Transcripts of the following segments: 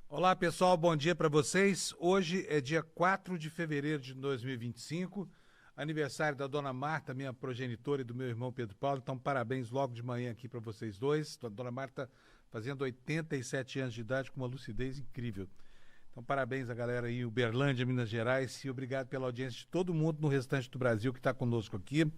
Olá pessoal, bom dia para vocês. Hoje é dia 4 de fevereiro de 2025, aniversário da dona Marta, minha progenitora, e do meu irmão Pedro Paulo. Então parabéns logo de manhã aqui para vocês dois. A dona Marta fazendo 87 anos de idade com uma lucidez incrível. Então parabéns a galera aí, Uberlândia, Minas Gerais, e obrigado pela audiência de todo mundo no restante do Brasil que está conosco aqui.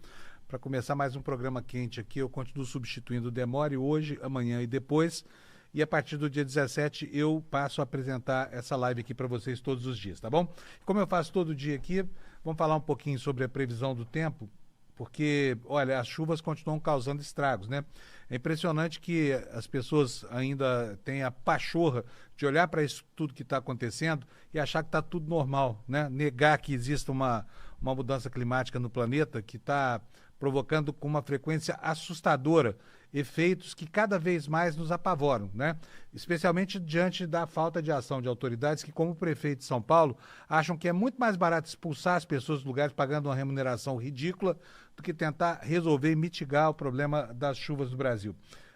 Para começar mais um programa quente aqui, eu continuo substituindo o Demore hoje, amanhã e depois. E a partir do dia 17 eu passo a apresentar essa live aqui para vocês todos os dias, tá bom? Como eu faço todo dia aqui, vamos falar um pouquinho sobre a previsão do tempo, porque, olha, as chuvas continuam causando estragos, né? É impressionante que as pessoas ainda têm a pachorra de olhar para isso tudo que está acontecendo e achar que está tudo normal, né? Negar que exista uma mudança climática no planeta que está provocando com uma frequência assustadora efeitos que cada vez mais nos apavoram, né? Especialmente diante da falta de ação de autoridades que, como o prefeito de São Paulo, acham que é muito mais barato expulsar as pessoas dos lugares pagando uma remuneração ridícula do que tentar resolver e mitigar o problema das chuvas no Brasil.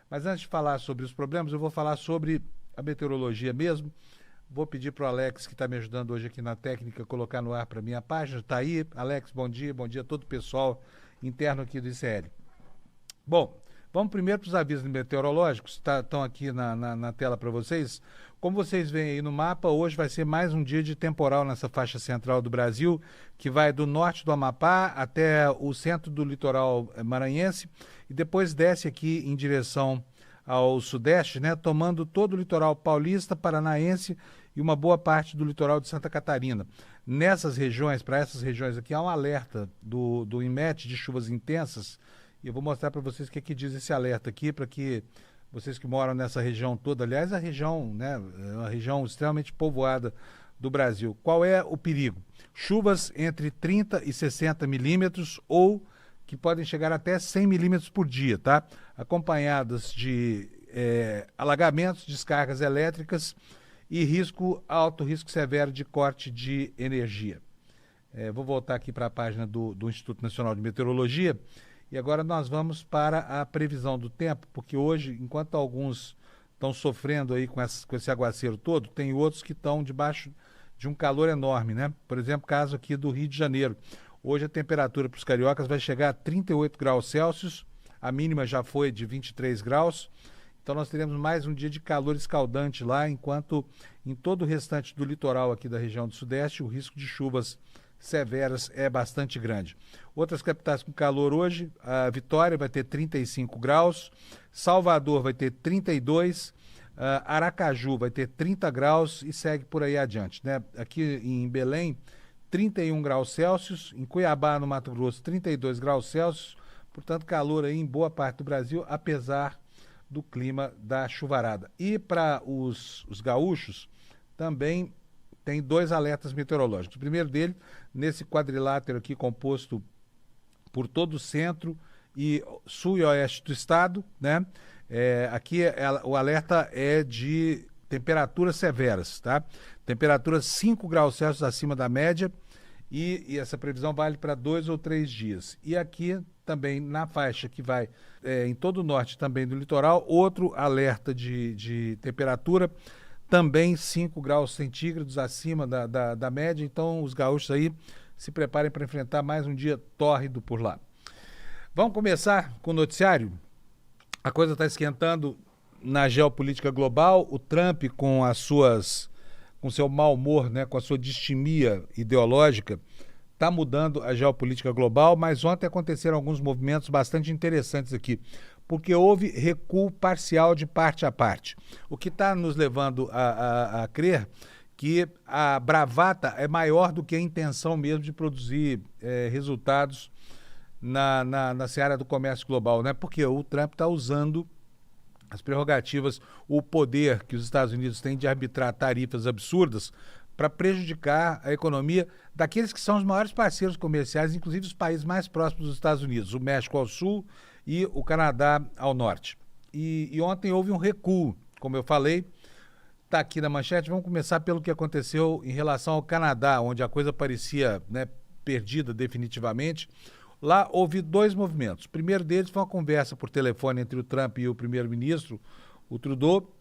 Mas antes de falar sobre os problemas, eu vou falar sobre a meteorologia mesmo. Vou pedir para o Alex, que está me ajudando hoje aqui na técnica, colocar no ar para a minha página. Está aí. Alex, bom dia a todo o pessoal interno aqui do ICL. Bom, vamos primeiro para os avisos meteorológicos, estão aqui na tela para vocês. Como vocês veem aí no mapa, hoje vai ser mais um dia de temporal nessa faixa central do Brasil, que vai do norte do Amapá até o centro do litoral maranhense e depois desce aqui em direção ao sudeste, né, tomando todo o litoral paulista, paranaense e uma boa parte do litoral de Santa Catarina. Nessas regiões, para essas regiões aqui, há um alerta do INMET de chuvas intensas. E eu vou mostrar para vocês o que é que diz esse alerta aqui, para que vocês que moram nessa região toda, aliás, a região, né, é uma região extremamente povoada do Brasil. Qual é o perigo? Chuvas entre 30 e 60 milímetros ou que podem chegar até 100 milímetros por dia, tá? Acompanhadas de alagamentos, descargas elétricas e alto risco severo de corte de energia. Vou voltar aqui para a página do Instituto Nacional de Meteorologia. E agora nós vamos para a previsão do tempo, porque hoje, enquanto alguns estão sofrendo aí com esse aguaceiro todo, tem outros que estão debaixo de um calor enorme, né? Por exemplo, caso aqui do Rio de Janeiro. Hoje a temperatura para os cariocas vai chegar a 38 graus Celsius, a mínima já foi de 23 graus. Então nós teremos mais um dia de calor escaldante lá, enquanto em todo o restante do litoral aqui da região do Sudeste o risco de chuvas severas é bastante grande. Outras capitais com calor hoje, a Vitória vai ter 35 graus, Salvador vai ter 32, Aracaju vai ter 30 graus e segue por aí adiante, né? Aqui em Belém, 31 graus Celsius, em Cuiabá, no Mato Grosso, 32 graus Celsius, portanto calor aí em boa parte do Brasil, apesar do clima da chuvarada. E para os gaúchos, também tem dois alertas meteorológicos. O primeiro dele, nesse quadrilátero aqui composto por todo o centro e sul e oeste do estado, né? Aqui o alerta é de temperaturas severas, tá? Temperaturas 5 graus Celsius acima da média e essa previsão vale para 2 ou 3 dias. E aqui também na faixa que vai em todo o norte também do litoral, outro alerta de temperatura, também 5 graus centígrados acima da média, então os gaúchos aí se preparem para enfrentar mais um dia tórrido por lá. Vamos começar com o noticiário? A coisa está esquentando na geopolítica global, o Trump com seu mau humor, né, com a sua distimia ideológica, está mudando a geopolítica global, mas ontem aconteceram alguns movimentos bastante interessantes aqui, porque houve recuo parcial de parte a parte, o que está nos levando a crer que a bravata é maior do que a intenção mesmo de produzir resultados na seara do comércio global, né? Porque o Trump está usando as prerrogativas, o poder que os Estados Unidos têm de arbitrar tarifas absurdas para prejudicar a economia daqueles que são os maiores parceiros comerciais, inclusive os países mais próximos dos Estados Unidos, o México ao sul e o Canadá ao norte. E ontem houve um recuo, como eu falei, está aqui na manchete. Vamos começar pelo que aconteceu em relação ao Canadá, onde a coisa parecia, né, perdida definitivamente. Lá houve dois movimentos. O primeiro deles foi uma conversa por telefone entre o Trump e o primeiro-ministro, o Trudeau,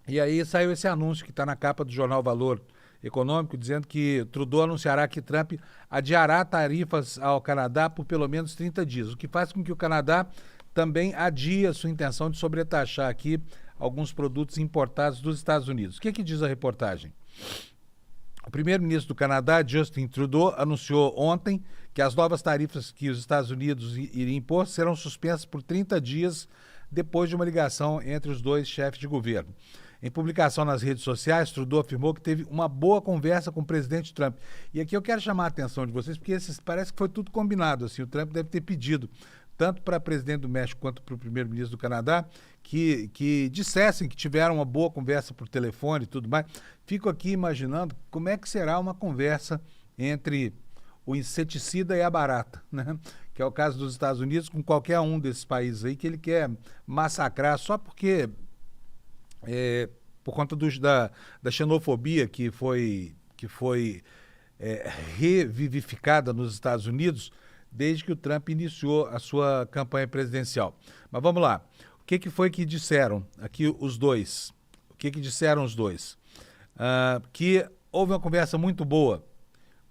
e aí saiu esse anúncio que está na capa do jornal Valor Econômico, dizendo que Trudeau anunciará que Trump adiará tarifas ao Canadá por pelo menos 30 dias, o que faz com que o Canadá também adie a sua intenção de sobretaxar aqui alguns produtos importados dos Estados Unidos. O que diz a reportagem? O primeiro-ministro do Canadá, Justin Trudeau, anunciou ontem que as novas tarifas que os Estados Unidos iriam impor serão suspensas por 30 dias depois de uma ligação entre os dois chefes de governo. Em publicação nas redes sociais, Trudeau afirmou que teve uma boa conversa com o presidente Trump. E aqui eu quero chamar a atenção de vocês, porque parece que foi tudo combinado. Assim, o Trump deve ter pedido, tanto para o presidente do México quanto para o primeiro-ministro do Canadá, que dissessem que tiveram uma boa conversa por telefone e tudo mais. Fico aqui imaginando como é que será uma conversa entre o inseticida e a barata, né? Que é o caso dos Estados Unidos com qualquer um desses países aí que ele quer massacrar só porque... por conta da xenofobia que foi revivificada nos Estados Unidos desde que o Trump iniciou a sua campanha presidencial. Mas vamos lá. O que foi que disseram aqui os dois? O que disseram os dois? Que houve uma conversa muito boa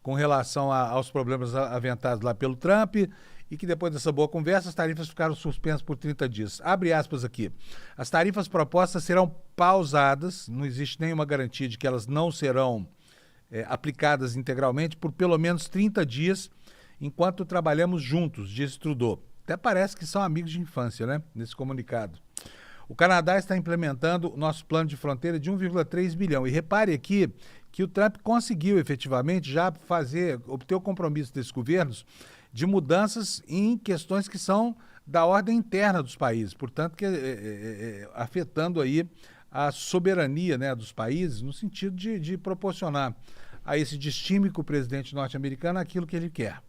com relação aos problemas aventados lá pelo Trump e que depois dessa boa conversa as tarifas ficaram suspensas por 30 dias. Abre aspas aqui. As tarifas propostas serão pausadas, não existe nenhuma garantia de que elas não serão aplicadas integralmente por pelo menos 30 dias enquanto trabalhamos juntos, disse Trudeau. Até parece que são amigos de infância, né? Nesse comunicado. O Canadá está implementando o nosso plano de fronteira de 1,3 bilhão. E repare aqui que o Trump conseguiu efetivamente já obter o compromisso desses governos de mudanças em questões que são da ordem interna dos países, portanto, afetando aí a soberania, né, dos países, no sentido de proporcionar a esse distímico presidente norte-americano aquilo que ele quer.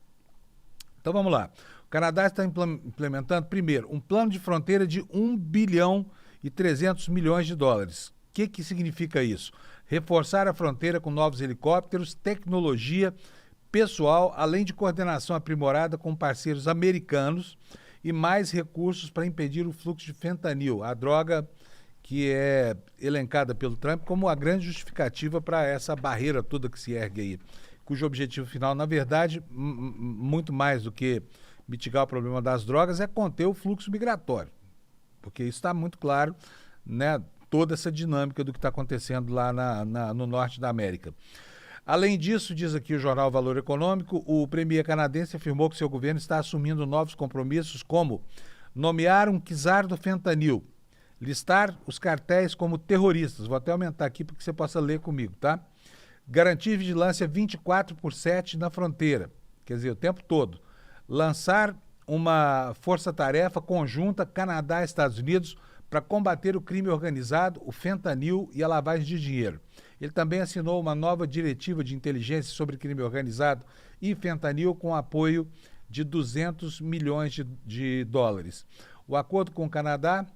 Então vamos lá. O Canadá está implementando, primeiro, um plano de fronteira de 1 bilhão e 300 milhões de dólares. O que significa isso? Reforçar a fronteira com novos helicópteros, tecnologia, pessoal, além de coordenação aprimorada com parceiros americanos e mais recursos para impedir o fluxo de fentanil, a droga que é elencada pelo Trump como a grande justificativa para essa barreira toda que se ergue aí, cujo objetivo final, na verdade, muito mais do que mitigar o problema das drogas, é conter o fluxo migratório, porque isso está muito claro, né, toda essa dinâmica do que está acontecendo lá no norte da América. Além disso, diz aqui o jornal Valor Econômico, o premier canadense afirmou que seu governo está assumindo novos compromissos como nomear um czar do fentanil, listar os cartéis como terroristas, vou até aumentar aqui para que você possa ler comigo, tá? Garantir vigilância 24/7 na fronteira, quer dizer, o tempo todo. Lançar uma força-tarefa conjunta Canadá e Estados Unidos para combater o crime organizado, o fentanil e a lavagem de dinheiro. Ele também assinou uma nova diretiva de inteligência sobre crime organizado e fentanil com apoio de 200 milhões de dólares. O acordo com o Canadá,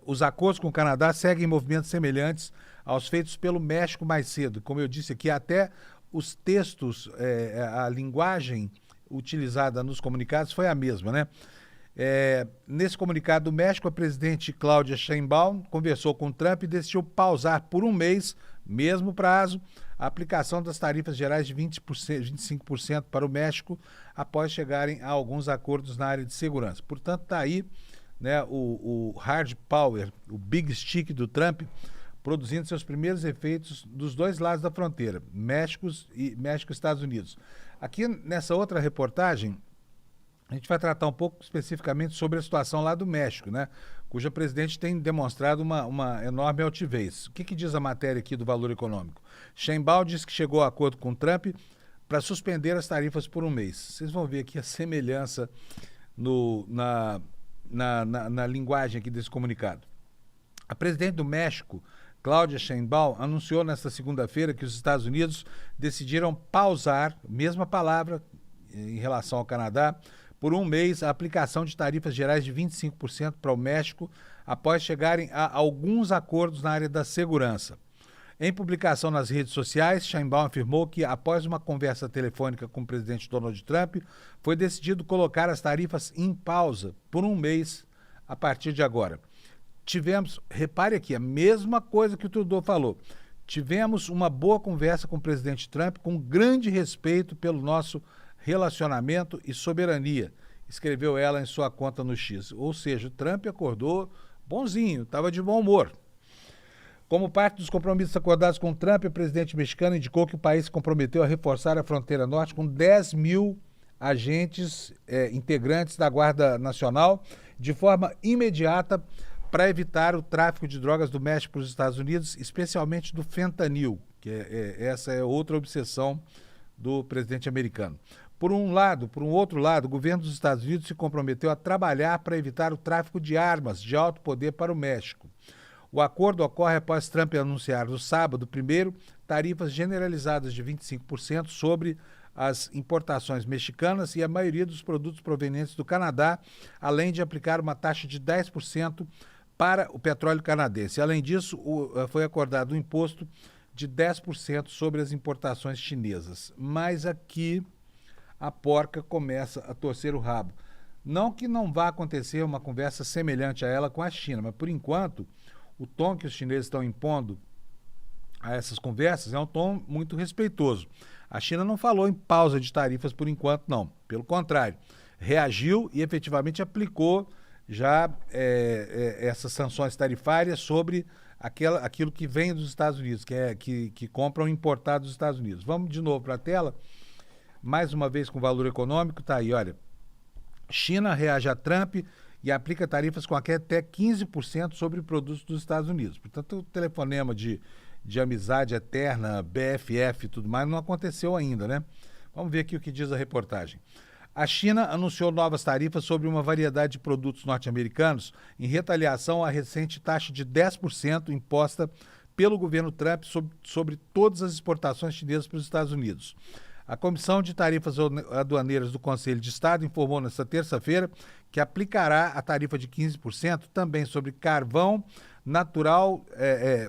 os acordos com o Canadá seguem movimentos semelhantes aos feitos pelo México mais cedo. Como eu disse aqui, até os textos, a linguagem utilizada nos comunicados foi a mesma, né? Nesse comunicado do México, a presidente Claudia Sheinbaum conversou com Trump e decidiu pausar por um mês, mesmo prazo, a aplicação das tarifas gerais de 25% para o México após chegarem a alguns acordos na área de segurança. Portanto, está aí, né, o hard power, o big stick do Trump, produzindo seus primeiros efeitos dos dois lados da fronteira, México e Estados Unidos. Aqui nessa outra reportagem, a gente vai tratar um pouco especificamente sobre a situação lá do México, né? Cuja presidente tem demonstrado uma enorme altivez. O que diz a matéria aqui do Valor Econômico? Sheinbaum diz que chegou a acordo com Trump para suspender as tarifas por um mês. Vocês vão ver aqui a semelhança na linguagem aqui desse comunicado. A presidente do México, Claudia Sheinbaum, anunciou nesta segunda-feira que os Estados Unidos decidiram pausar, mesma palavra em relação ao Canadá, por um mês a aplicação de tarifas gerais de 25% para o México após chegarem a alguns acordos na área da segurança. Em publicação nas redes sociais, Sheinbaum afirmou que, após uma conversa telefônica com o presidente Donald Trump, foi decidido colocar as tarifas em pausa por um mês a partir de agora. Repare aqui, a mesma coisa que o Trudeau falou. Tivemos uma boa conversa com o presidente Trump, com grande respeito pelo nosso relacionamento e soberania, escreveu ela em sua conta no X. Ou seja, o Trump acordou bonzinho, estava de bom humor. Como parte dos compromissos acordados com Trump, o presidente mexicano indicou que o país se comprometeu a reforçar a fronteira norte com 10 mil agentes integrantes da Guarda Nacional de forma imediata para evitar o tráfico de drogas do México para os Estados Unidos, especialmente do fentanil, que essa é outra obsessão do presidente americano. Por um outro lado, o governo dos Estados Unidos se comprometeu a trabalhar para evitar o tráfico de armas de alto poder para o México. O acordo ocorre após Trump anunciar no sábado, primeiro, tarifas generalizadas de 25% sobre as importações mexicanas e a maioria dos produtos provenientes do Canadá, além de aplicar uma taxa de 10% para o petróleo canadense. Além disso, foi acordado um imposto de 10% sobre as importações chinesas. Mas aqui a porca começa a torcer o rabo. Não que não vá acontecer uma conversa semelhante a ela com a China, mas por enquanto o tom que os chineses estão impondo a essas conversas é um tom muito respeitoso. A China não falou em pausa de tarifas por enquanto, não. Pelo contrário, reagiu e efetivamente aplicou já essas sanções tarifárias sobre aquilo que vem dos Estados Unidos, que compram importado dos Estados Unidos. Vamos de novo para a tela, mais uma vez com valor econômico, está aí, olha. China reage a Trump e aplica tarifas com até 15% sobre produtos dos Estados Unidos. Portanto, o telefonema de amizade eterna, BFF e tudo mais, não aconteceu ainda, né? Vamos ver aqui o que diz a reportagem. A China anunciou novas tarifas sobre uma variedade de produtos norte-americanos em retaliação à recente taxa de 10% imposta pelo governo Trump sobre todas as exportações chinesas para os Estados Unidos. A Comissão de Tarifas Aduaneiras do Conselho de Estado informou nesta terça-feira que aplicará a tarifa de 15% também sobre carvão natural,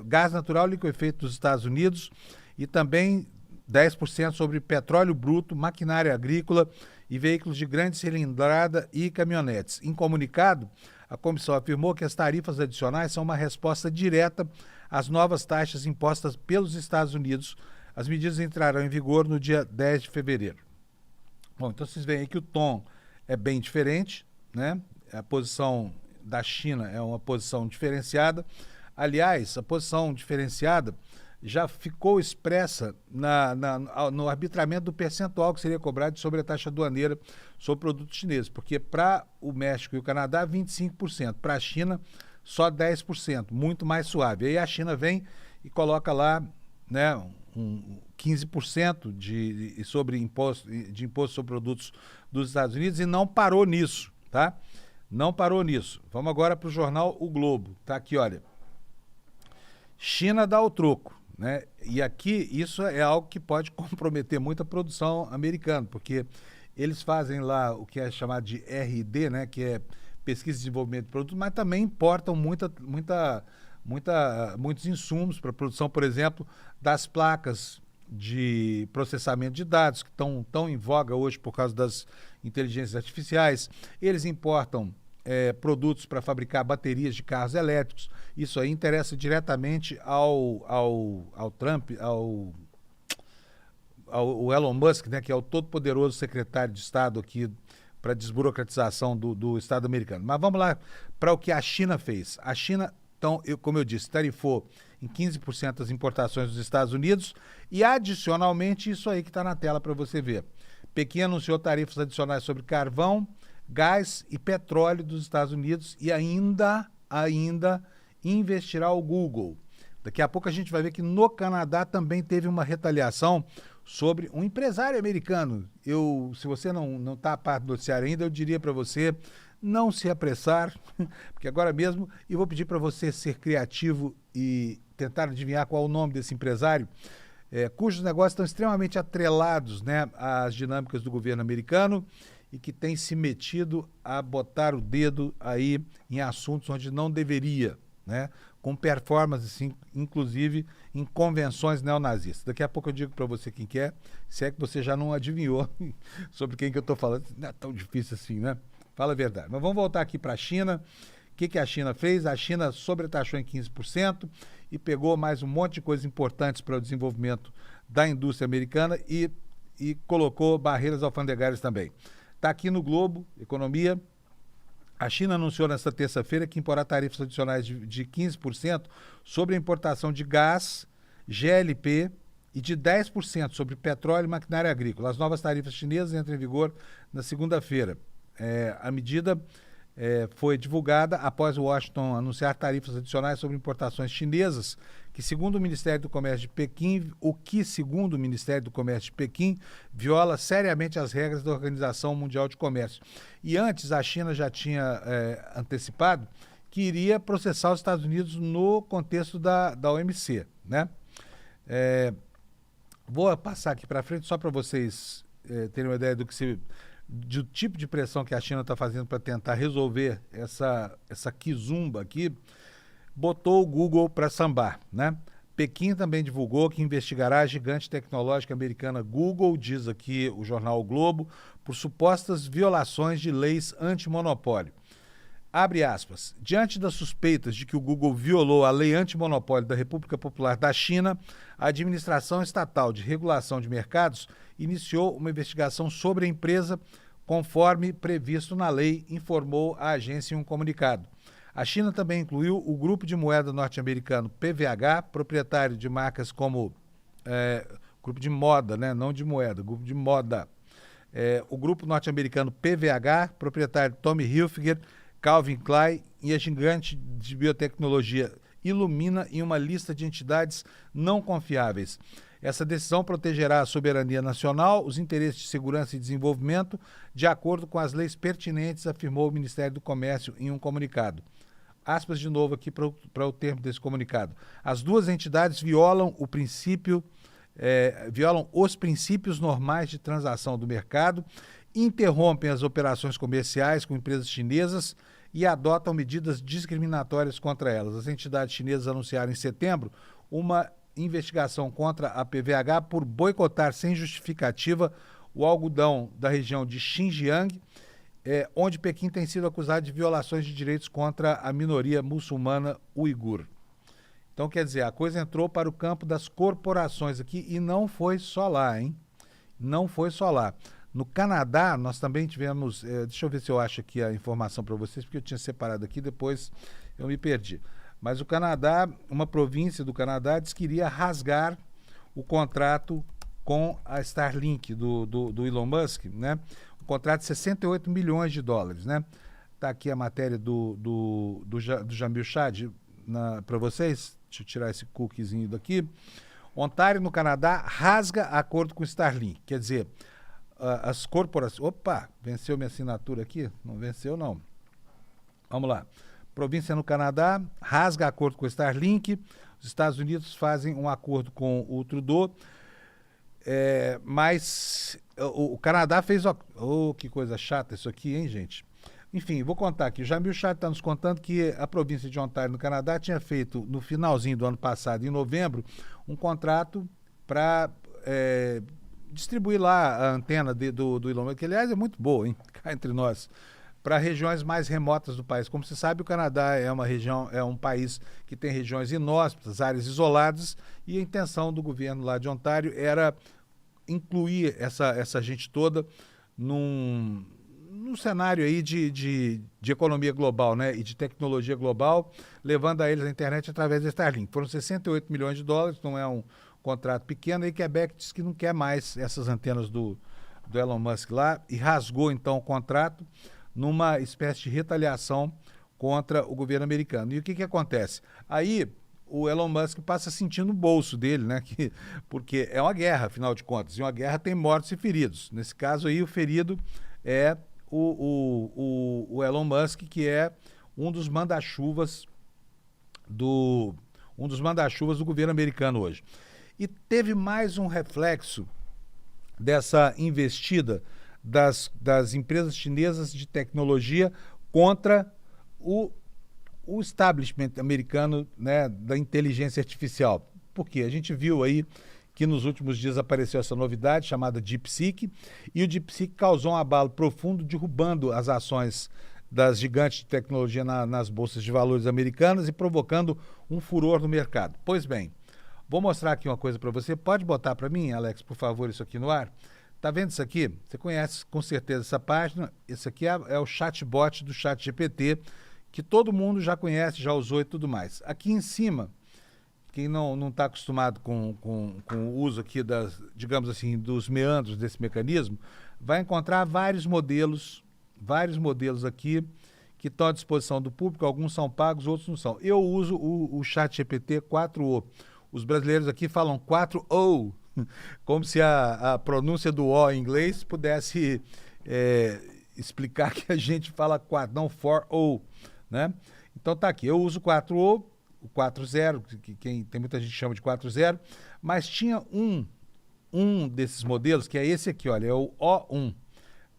gás natural liquefeito dos Estados Unidos e também 10% sobre petróleo bruto, maquinária agrícola e veículos de grande cilindrada e caminhonetes. Em comunicado, a comissão afirmou que as tarifas adicionais são uma resposta direta às novas taxas impostas pelos Estados Unidos. As medidas entrarão em vigor no dia 10 de fevereiro. Bom, então vocês veem aí que o tom é bem diferente, né? A posição da China é uma posição diferenciada. Aliás, a posição diferenciada já ficou expressa no arbitramento do percentual que seria cobrado sobre a taxa aduaneira sobre produtos chineses, porque para o México e o Canadá, 25%, para a China, só 10%, muito mais suave. Aí a China vem e coloca lá, né, 15% de imposto sobre produtos dos Estados Unidos e não parou nisso, tá? Não parou nisso. Vamos agora para o jornal O Globo. Tá aqui, olha. China dá o troco, né? E aqui isso é algo que pode comprometer muito a produção americana, porque eles fazem lá o que é chamado de R&D, né? Que é pesquisa e desenvolvimento de produtos, mas também importam muitos insumos para a produção, por exemplo, das placas de processamento de dados, que estão tão em voga hoje por causa das inteligências artificiais. Eles importam produtos para fabricar baterias de carros elétricos. Isso aí interessa diretamente ao Trump, ao Elon Musk, né, que é o todo-poderoso secretário de Estado aqui para a desburocratização do Estado americano. Mas vamos lá para o que a China fez. A China, então, como eu disse, tarifou em 15% as importações dos Estados Unidos e, adicionalmente, isso aí que está na tela para você ver. Pequim anunciou tarifas adicionais sobre carvão, gás e petróleo dos Estados Unidos e ainda investirá o Google. Daqui a pouco a gente vai ver que no Canadá também teve uma retaliação sobre um empresário americano. Se você não está a par do noticiário ainda, eu diria para você não se apressar, porque agora mesmo eu vou pedir para você ser criativo e tentar adivinhar qual é o nome desse empresário, cujos negócios estão extremamente atrelados, né, às dinâmicas do governo americano e que tem se metido a botar o dedo aí em assuntos onde não deveria, né? Com performance, assim, inclusive em convenções neonazistas. Daqui a pouco eu digo para você quem que é, se é que você já não adivinhou sobre quem que eu estou falando. Não é tão difícil assim, né? Fala a verdade. Mas vamos voltar aqui para a China. O que a China fez? A China sobretaxou em 15% e pegou mais um monte de coisas importantes para o desenvolvimento da indústria americana e colocou barreiras alfandegárias também. Está aqui no Globo, Economia. A China anunciou nesta terça-feira que imporá tarifas adicionais de 15% sobre a importação de gás, GLP e de 10% sobre petróleo e maquinária agrícola. As novas tarifas chinesas entram em vigor na segunda-feira. A medida foi divulgada após Washington anunciar tarifas adicionais sobre importações chinesas, que segundo o Ministério do Comércio de Pequim, viola seriamente as regras da Organização Mundial de Comércio. E antes a China já tinha antecipado que iria processar os Estados Unidos no contexto da OMC, né? Vou passar aqui para frente só para vocês terem uma ideia do tipo de pressão que a China está fazendo para tentar resolver essa quizumba aqui. Botou o Google para sambar, né? Pequim também divulgou que investigará a gigante tecnológica americana Google, diz aqui o jornal O Globo, por supostas violações de leis antimonopólio. Abre aspas. Diante das suspeitas de que o Google violou a lei antimonopólio da República Popular da China, a Administração Estatal de Regulação de Mercados iniciou uma investigação sobre a empresa, conforme previsto na lei, informou a agência em um comunicado. A China também incluiu o grupo de moeda norte-americano PVH, proprietário de marcas como grupo de moda, né? Não de moeda, grupo de moda. O grupo norte-americano PVH, proprietário de Tommy Hilfiger, Calvin Klein e a gigante de biotecnologia Illumina em uma lista de entidades não confiáveis. Essa decisão protegerá a soberania nacional, os interesses de segurança e desenvolvimento, de acordo com as leis pertinentes, afirmou o Ministério do Comércio em um comunicado. Aspas de novo aqui para o termo desse comunicado. As duas entidades violam os princípios normais de transação do mercado, interrompem as operações comerciais com empresas chinesas e adotam medidas discriminatórias contra elas. As entidades chinesas anunciaram em setembro uma investigação contra a PVH por boicotar sem justificativa o algodão da região de Xinjiang, onde Pequim tem sido acusado de violações de direitos contra a minoria muçulmana uigur. Então, quer dizer, a coisa entrou para o campo das corporações aqui e não foi só lá, hein? Não foi só lá. No Canadá, nós também tivemos... deixa eu ver se eu acho aqui a informação para vocês, porque eu tinha separado aqui, depois eu me perdi. Mas o Canadá, uma província do Canadá, disse que iria rasgar o contrato com a Starlink do Elon Musk, né? Um contrato de 68 milhões de dólares, né? Está aqui a matéria do Jamil Chad para vocês. Deixa eu tirar esse cookiezinho daqui. Ontário, no Canadá, rasga acordo com Starlink. Quer dizer, as corporações... Opa, venceu minha assinatura aqui? Não venceu, não. Vamos lá. Província no Canadá, rasga acordo com Starlink. Os Estados Unidos fazem um acordo com o Trudeau. Mas o Canadá fez... que coisa chata isso aqui, hein, gente? Enfim, vou contar aqui. O Jamil Chad está nos contando que a província de Ontário, no Canadá, tinha feito, no finalzinho do ano passado, em novembro, um contrato para distribuir lá a antena do Elon Musk, que, aliás, é muito boa, hein? Cá entre nós, para regiões mais remotas do país. Como se sabe, o Canadá é um país que tem regiões inóspitas, áreas isoladas, e a intenção do governo lá de Ontário era incluir essa gente toda num cenário aí de economia global, né, e de tecnologia global, levando a eles a internet através da Starlink. Foram 68 milhões de dólares, não é um contrato pequeno, e Quebec diz que não quer mais essas antenas do Elon Musk lá, e rasgou então o contrato numa espécie de retaliação contra o governo americano. E o que acontece? Aí o Elon Musk passa sentindo o bolso dele, né? Porque é uma guerra, afinal de contas, e uma guerra tem mortos e feridos. Nesse caso aí, o ferido é o Elon Musk, que é um dos manda-chuvas do governo americano hoje. E teve mais um reflexo dessa investida das empresas chinesas de tecnologia contra o establishment americano, né, da inteligência artificial. Por quê? A gente viu aí que nos últimos dias apareceu essa novidade chamada DeepSeek, e o DeepSeek causou um abalo profundo, derrubando as ações das gigantes de tecnologia nas bolsas de valores americanas e provocando um furor no mercado. Pois bem, vou mostrar aqui uma coisa para você. Pode botar para mim, Alex, por favor, isso aqui no ar? Tá vendo isso aqui? Você conhece com certeza essa página. Esse aqui é o chatbot do ChatGPT, que todo mundo já conhece, já usou e tudo mais. Aqui em cima, quem não está acostumado com o uso aqui digamos assim, dos meandros desse mecanismo, vai encontrar vários modelos aqui que estão à disposição do público. Alguns são pagos, outros não são. Eu uso o ChatGPT 4o. Os brasileiros aqui falam 4o, como se a pronúncia do O em inglês pudesse explicar que a gente fala 4, não 4o, né? Então tá aqui, eu uso 4o, o 4.0, que tem muita gente que chama de 4.0, mas tinha um desses modelos, que é esse aqui, olha, é o O1.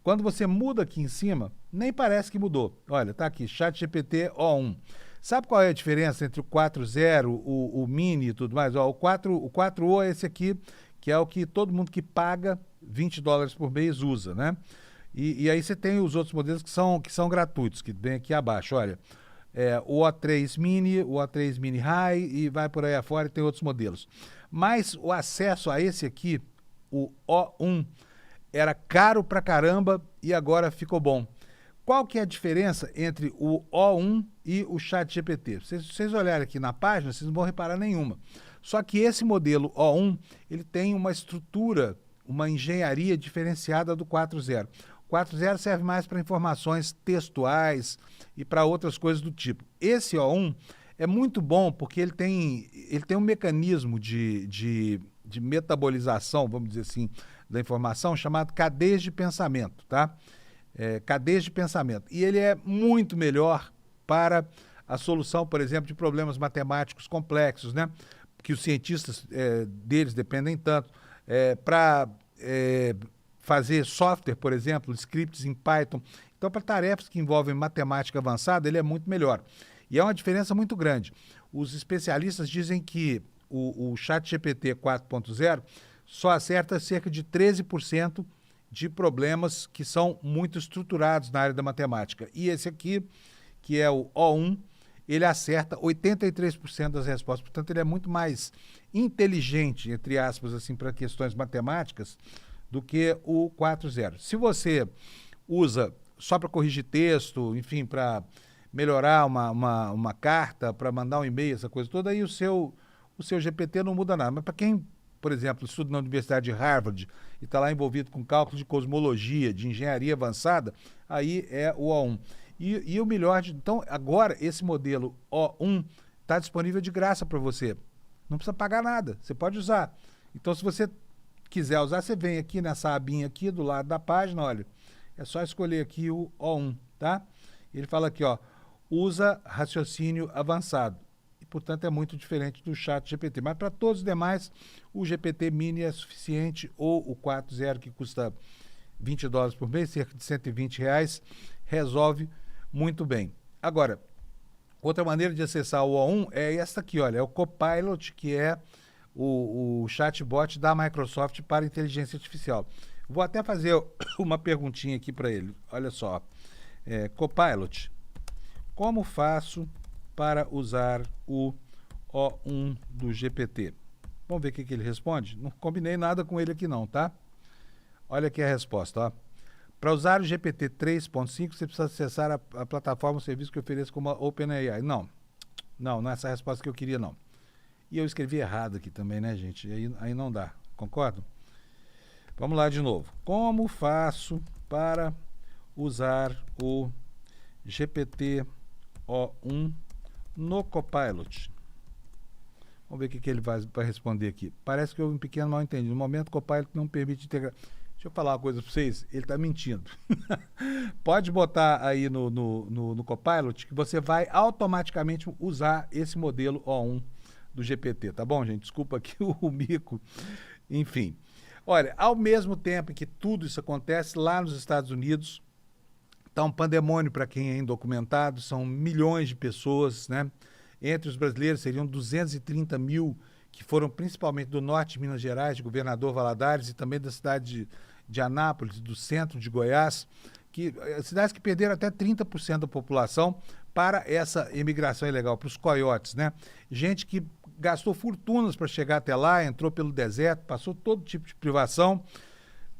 Quando você muda aqui em cima, nem parece que mudou. Olha, tá aqui, ChatGPT O1. Sabe qual é a diferença entre o 4.0, o Mini e tudo mais? Ó, o 4O é esse aqui, que é o que todo mundo que paga $20 por mês usa, né? E aí você tem os outros modelos que são gratuitos, que vem aqui abaixo, olha. O O3 Mini, o O3 Mini High e vai por aí afora, e tem outros modelos. Mas o acesso a esse aqui, o O1, era caro pra caramba e agora ficou bom. Qual que é a diferença entre o O1 e o ChatGPT? Se vocês olharem aqui na página, vocês não vão reparar nenhuma. Só que esse modelo O1, ele tem uma estrutura, uma engenharia diferenciada do 4.0. O 4.0 serve mais para informações textuais e para outras coisas do tipo. Esse O1 é muito bom porque ele tem um mecanismo de metabolização, vamos dizer assim, da informação, chamado cadeias de pensamento, tá? Cadeias de pensamento. E ele é muito melhor para a solução, por exemplo, de problemas matemáticos complexos, né? Que os cientistas deles dependem tanto. Para fazer software, por exemplo, scripts em Python. Então, para tarefas que envolvem matemática avançada, ele é muito melhor. E é uma diferença muito grande. Os especialistas dizem que o ChatGPT 4.0 só acerta cerca de 13% de problemas que são muito estruturados na área da matemática. E esse aqui, que é o O1, ele acerta 83% das respostas. Portanto, ele é muito mais inteligente, entre aspas, assim, para questões matemáticas, do que o 4.0. Se você usa só para corrigir texto, enfim, para melhorar uma carta, para mandar um e-mail, essa coisa toda, aí o seu GPT não muda nada. Mas para quem, por exemplo, estuda na Universidade de Harvard e está lá envolvido com cálculo de cosmologia, de engenharia avançada, aí é o O1. E o melhor, então, agora esse modelo O1 está disponível de graça para você. Não precisa pagar nada, você pode usar. Então, se você quiser usar, você vem aqui nessa abinha aqui do lado da página, olha, é só escolher aqui o O1, tá? Ele fala aqui, ó, usa raciocínio avançado. E, portanto, é muito diferente do ChatGPT. Mas para todos os demais, o GPT Mini é suficiente, ou o 4.0, que custa $20 por mês, cerca de R$ 120, resolve muito bem. Agora, outra maneira de acessar o O1 é esta aqui, olha, é o Copilot, que é o chatbot da Microsoft para inteligência artificial. Vou até fazer uma perguntinha aqui para ele. Olha só, Copilot, como faço para usar o O1 do GPT? Vamos ver o que ele responde? Não combinei nada com ele aqui não, tá? Olha aqui a resposta, ó. Para usar o GPT 3.5, você precisa acessar a plataforma, o serviço que eu ofereço como a OpenAI. Não é essa a resposta que eu queria, não. E eu escrevi errado aqui também, né, gente? Aí não dá, concordo? Vamos lá de novo. Como faço para usar o GPT O1 no Copilot? Vamos ver o que ele vai responder aqui. Parece que houve um pequeno mal-entendido. No momento, o Copilot não permite integrar. Deixa eu falar uma coisa para vocês, ele está mentindo. Pode botar aí no Copilot que você vai automaticamente usar esse modelo O1 do GPT, tá bom, gente? Desculpa aqui o mico. Enfim. Olha, ao mesmo tempo em que tudo isso acontece, lá nos Estados Unidos, está um pandemônio para quem é indocumentado, são milhões de pessoas, né? Entre os brasileiros seriam 230 mil, que foram principalmente do norte de Minas Gerais, de Governador Valadares e também da cidade de Anápolis, do centro de Goiás, cidades que perderam até 30% da população para essa imigração ilegal, para os coiotes, né? Gente que gastou fortunas para chegar até lá, entrou pelo deserto, passou todo tipo de privação,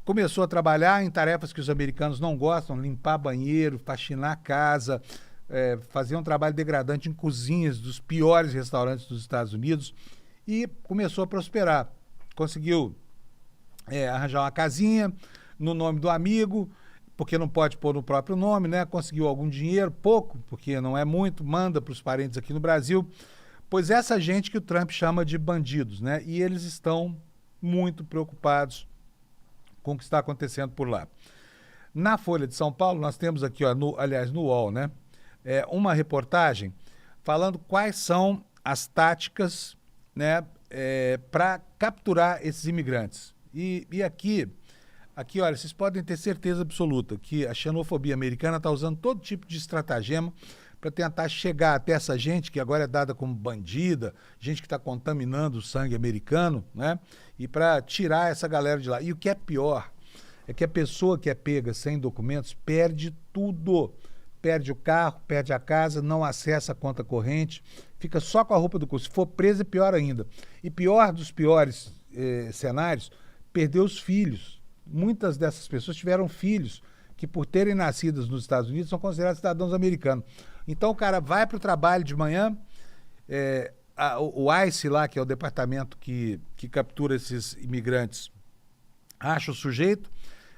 começou a trabalhar em tarefas que os americanos não gostam, limpar banheiro, faxinar a casa, fazer um trabalho degradante em cozinhas dos piores restaurantes dos Estados Unidos e começou a prosperar. Conseguiu arranjar uma casinha no nome do amigo, porque não pode pôr no próprio nome, né? Conseguiu algum dinheiro, pouco, porque não é muito, manda para os parentes aqui no Brasil. Pois essa gente que o Trump chama de bandidos, né? E eles estão muito preocupados com o que está acontecendo por lá. Na Folha de São Paulo, nós temos aqui, ó, no UOL, né? Uma reportagem falando quais são as táticas, né, para capturar esses imigrantes. E aqui, olha, vocês podem ter certeza absoluta que a xenofobia americana está usando todo tipo de estratagema para tentar chegar até essa gente que agora é dada como bandida, gente que está contaminando o sangue americano, né? E para tirar essa galera de lá. E o que é pior é que a pessoa que é pega sem documentos perde tudo. Perde o carro, perde a casa, não acessa a conta corrente, fica só com a roupa do curso. Se for presa, é pior ainda. E pior dos piores cenários, perdeu os filhos. Muitas dessas pessoas tiveram filhos que, por terem nascido nos Estados Unidos, são considerados cidadãos americanos. Então o cara vai para o trabalho de manhã, o ICE lá, que é o departamento que captura esses imigrantes, acha o sujeito,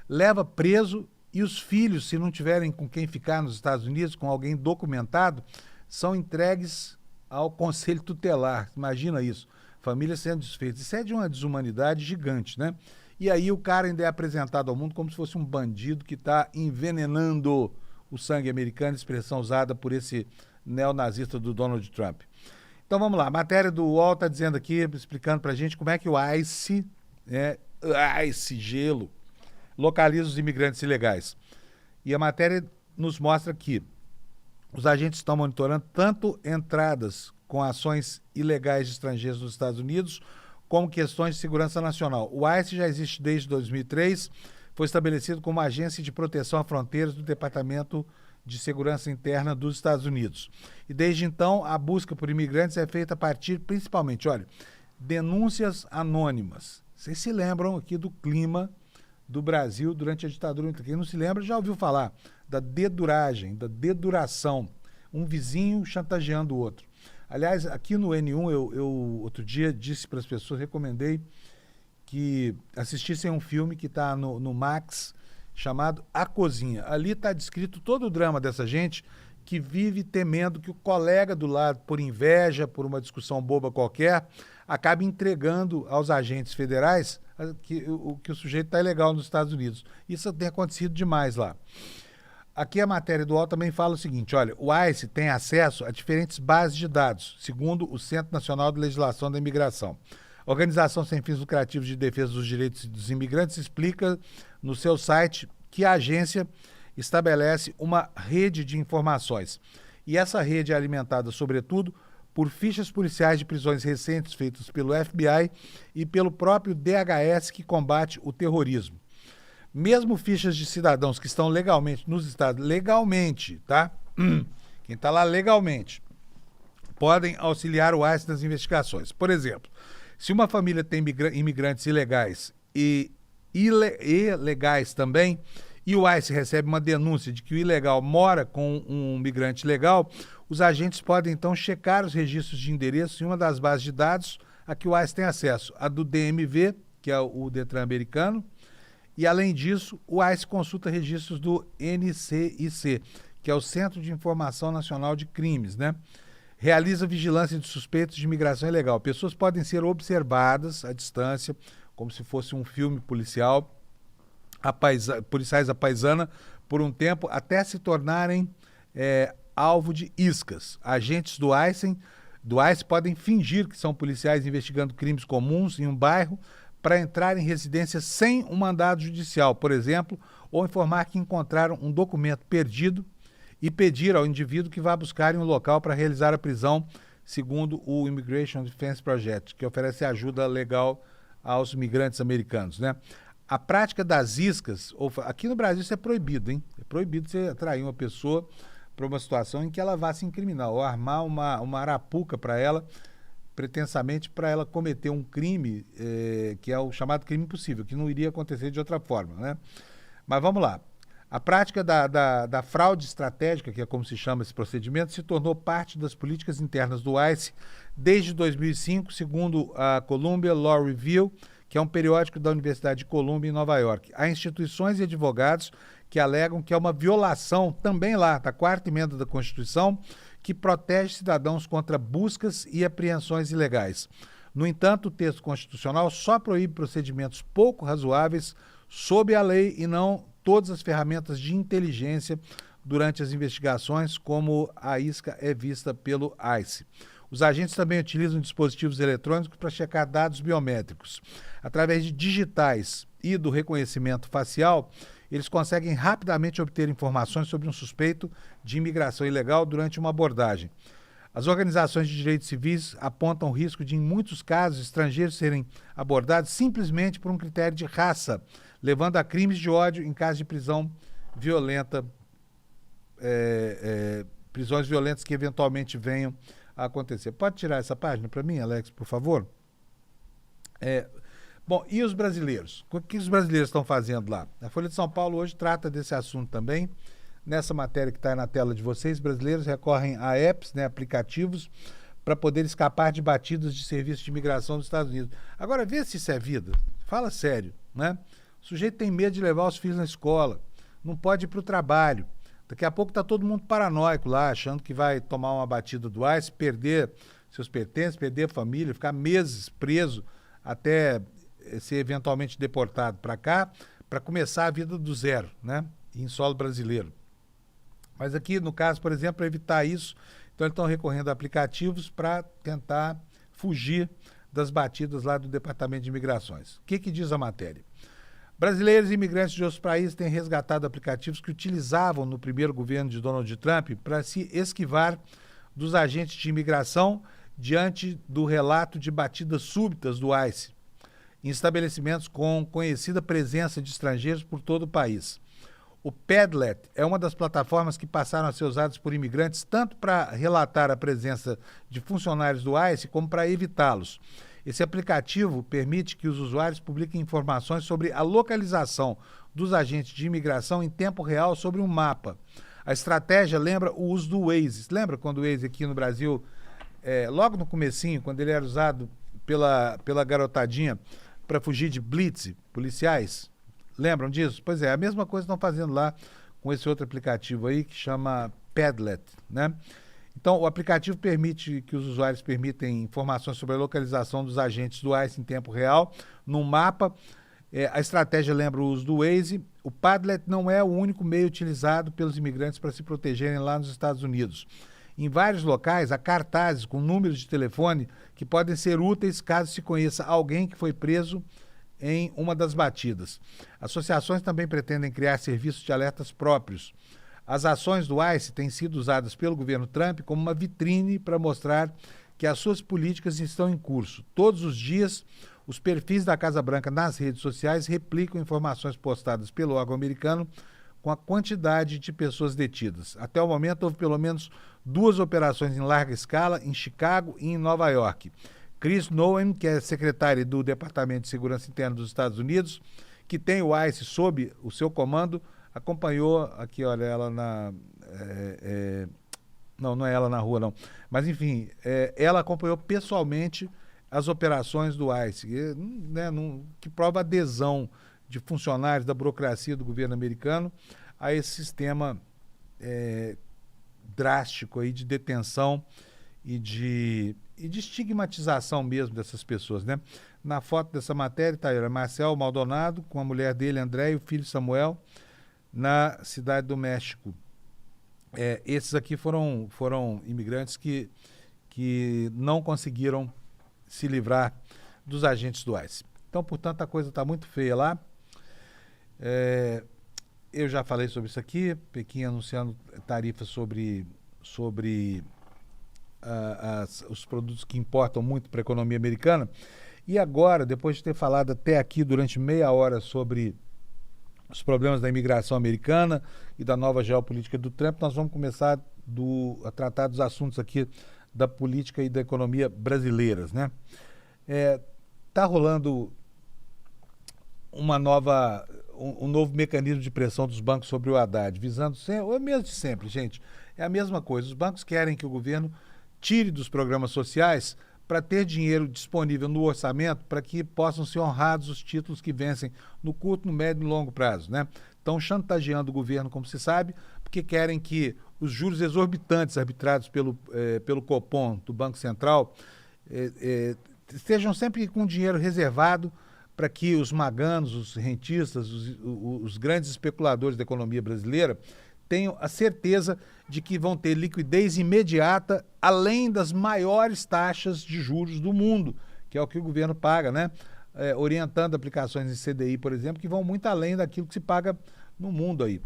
leva preso e os filhos, se não tiverem com quem ficar nos Estados Unidos, com alguém documentado, são entregues ao conselho tutelar. Imagina isso, família sendo desfeita. Isso é de uma desumanidade gigante, né? E aí o cara ainda é apresentado ao mundo como se fosse um bandido que está envenenando o sangue americano, expressão usada por esse neonazista do Donald Trump. Então vamos lá, a matéria do UOL está dizendo aqui, explicando para a gente como é que o ICE, gelo, localiza os imigrantes ilegais. E a matéria nos mostra que os agentes estão monitorando tanto entradas com ações ilegais de estrangeiros nos Estados Unidos, como questões de segurança nacional. O ICE já existe desde 2003, foi estabelecido como agência de proteção a fronteiras do Departamento de Segurança Interna dos Estados Unidos. E desde então, a busca por imigrantes é feita a partir, principalmente, olha, denúncias anônimas. Vocês se lembram aqui do clima do Brasil durante a ditadura? Quem não se lembra já ouviu falar da deduragem, da deduração. Um vizinho chantageando o outro. Aliás, aqui no N1, eu outro dia disse para as pessoas, recomendei que assistissem a um filme que está no Max, chamado A Cozinha. Ali está descrito todo o drama dessa gente que vive temendo que o colega do lado, por inveja, por uma discussão boba qualquer, acabe entregando aos agentes federais que o sujeito está ilegal nos Estados Unidos. Isso tem acontecido demais lá. Aqui a matéria do UOL também fala o seguinte, olha, o ICE tem acesso a diferentes bases de dados, segundo o Centro Nacional de Legislação da Imigração. A Organização Sem Fins Lucrativos de Defesa dos Direitos dos Imigrantes explica no seu site que a agência estabelece uma rede de informações. E essa rede é alimentada, sobretudo, por fichas policiais de prisões recentes feitas pelo FBI e pelo próprio DHS, que combate o terrorismo. Mesmo fichas de cidadãos que estão legalmente nos estados, legalmente, tá? Quem está lá legalmente, podem auxiliar o ICE nas investigações. Por exemplo, se uma família tem imigrantes ilegais e ilegais também, e o ICE recebe uma denúncia de que o ilegal mora com um migrante legal, os agentes podem então checar os registros de endereço em uma das bases de dados a que o ICE tem acesso, a do DMV, que é o Detran americano, e além disso, o ICE consulta registros do NCIC, que é o Centro de Informação Nacional de Crimes, né? Realiza vigilância de suspeitos de imigração ilegal. Pessoas podem ser observadas à distância, como se fosse um filme policial, policiais à paisana, por um tempo, até se tornarem alvo de iscas. Agentes do ICE podem fingir que são policiais investigando crimes comuns em um bairro para entrar em residência sem um mandado judicial, por exemplo, ou informar que encontraram um documento perdido e pedir ao indivíduo que vá buscar em um local para realizar a prisão, segundo o Immigration Defense Project, que oferece ajuda legal aos migrantes americanos, né? A prática das iscas, aqui no Brasil isso é proibido, hein? É proibido você atrair uma pessoa para uma situação em que ela vá se incriminar, ou armar uma arapuca para ela, pretensamente para ela cometer um crime, que é o chamado crime impossível, que não iria acontecer de outra forma, né? Mas vamos lá. A prática da fraude estratégica, que é como se chama esse procedimento, se tornou parte das políticas internas do ICE desde 2005, segundo a Columbia Law Review, que é um periódico da Universidade de Columbia, em Nova York. Há instituições e advogados que alegam que é uma violação, também lá, da 4ª emenda da Constituição, que protege cidadãos contra buscas e apreensões ilegais. No entanto, o texto constitucional só proíbe procedimentos pouco razoáveis sob a lei e não todas as ferramentas de inteligência durante as investigações, como a isca é vista pelo ICE. Os agentes também utilizam dispositivos eletrônicos para checar dados biométricos. Através de digitais e do reconhecimento facial, eles conseguem rapidamente obter informações sobre um suspeito de imigração ilegal durante uma abordagem. As organizações de direitos civis apontam o risco de, em muitos casos, estrangeiros serem abordados simplesmente por um critério de raça, levando a crimes de ódio em caso de prisão violenta, prisões violentas que eventualmente venham a acontecer. Pode tirar essa página para mim, Alex, por favor? Bom, e os brasileiros? O que os brasileiros estão fazendo lá? A Folha de São Paulo hoje trata desse assunto também. Nessa matéria que está na tela de vocês, brasileiros recorrem a apps, né, aplicativos, para poder escapar de batidas de serviço de imigração dos Estados Unidos. Agora, vê se isso é vida. Fala sério, né? O sujeito tem medo de levar os filhos na escola, não pode ir para o trabalho. Daqui a pouco está todo mundo paranoico lá, achando que vai tomar uma batida do ICE, perder seus pertences, perder a família, ficar meses preso até ser eventualmente deportado para cá, para começar a vida do zero, né? Em solo brasileiro. Mas aqui, no caso, por exemplo, para evitar isso, então eles estão recorrendo a aplicativos para tentar fugir das batidas lá do Departamento de Imigrações. O que diz a matéria? Brasileiros e imigrantes de outros países têm resgatado aplicativos que utilizavam no primeiro governo de Donald Trump para se esquivar dos agentes de imigração diante do relato de batidas súbitas do ICE em estabelecimentos com conhecida presença de estrangeiros por todo o país. O Padlet é uma das plataformas que passaram a ser usadas por imigrantes tanto para relatar a presença de funcionários do ICE como para evitá-los. Esse aplicativo permite que os usuários publiquem informações sobre a localização dos agentes de imigração em tempo real sobre um mapa. A estratégia lembra o uso do Waze. Lembra quando o Waze aqui no Brasil, logo no comecinho, quando ele era usado pela garotadinha para fugir de blitz policiais? Lembram disso? Pois é, a mesma coisa estão fazendo lá com esse outro aplicativo aí que chama Padlet, né? Então, o aplicativo permite que os usuários permitem informações sobre a localização dos agentes do ICE em tempo real, num mapa. A estratégia lembra o uso do Waze. O Padlet não é o único meio utilizado pelos imigrantes para se protegerem lá nos Estados Unidos. Em vários locais, há cartazes com números de telefone que podem ser úteis caso se conheça alguém que foi preso em uma das batidas. Associações também pretendem criar serviços de alertas próprios. As ações do ICE têm sido usadas pelo governo Trump como uma vitrine para mostrar que as suas políticas estão em curso. Todos os dias, os perfis da Casa Branca nas redes sociais replicam informações postadas pelo órgão americano com a quantidade de pessoas detidas. Até o momento, houve pelo menos 2 operações em larga escala em Chicago e em Nova York. Chris Noem, que é secretário do Departamento de Segurança Interna dos Estados Unidos, que tem o ICE sob o seu comando, acompanhou, aqui olha, ela na... não é ela na rua, não. Mas, enfim, ela acompanhou pessoalmente as operações do ICE, que prova adesão de funcionários da burocracia do governo americano a esse sistema drástico aí de detenção e de estigmatização mesmo dessas pessoas, né? Na foto dessa matéria está aí, Marcel Maldonado, com a mulher dele, André, e o filho Samuel, na Cidade do México. Esses aqui foram imigrantes que não conseguiram se livrar dos agentes do ICE. Então, portanto, a coisa está muito feia lá. Eu já falei sobre isso aqui, Pequim anunciando tarifas sobre os produtos que importam muito para a economia americana. E agora, depois de ter falado até aqui durante meia hora sobre os problemas da imigração americana e da nova geopolítica do Trump, nós vamos começar a tratar dos assuntos aqui da política e da economia brasileiras, né? Tá rolando um novo mecanismo de pressão dos bancos sobre o Haddad, visando o mesmo de sempre, gente. É a mesma coisa. Os bancos querem que o governo tire dos programas sociais para ter dinheiro disponível no orçamento para que possam ser honrados os títulos que vencem no curto, no médio e no longo prazo, né? Estão chantageando o governo, como se sabe, porque querem que os juros exorbitantes arbitrados pelo Copom, do Banco Central, estejam sempre com dinheiro reservado para que os maganos, os rentistas, os grandes especuladores da economia brasileira tenham a certeza de que vão ter liquidez imediata, além das maiores taxas de juros do mundo, que é o que o governo paga, né? Orientando aplicações em CDI, por exemplo, que vão muito além daquilo que se paga no mundo aí.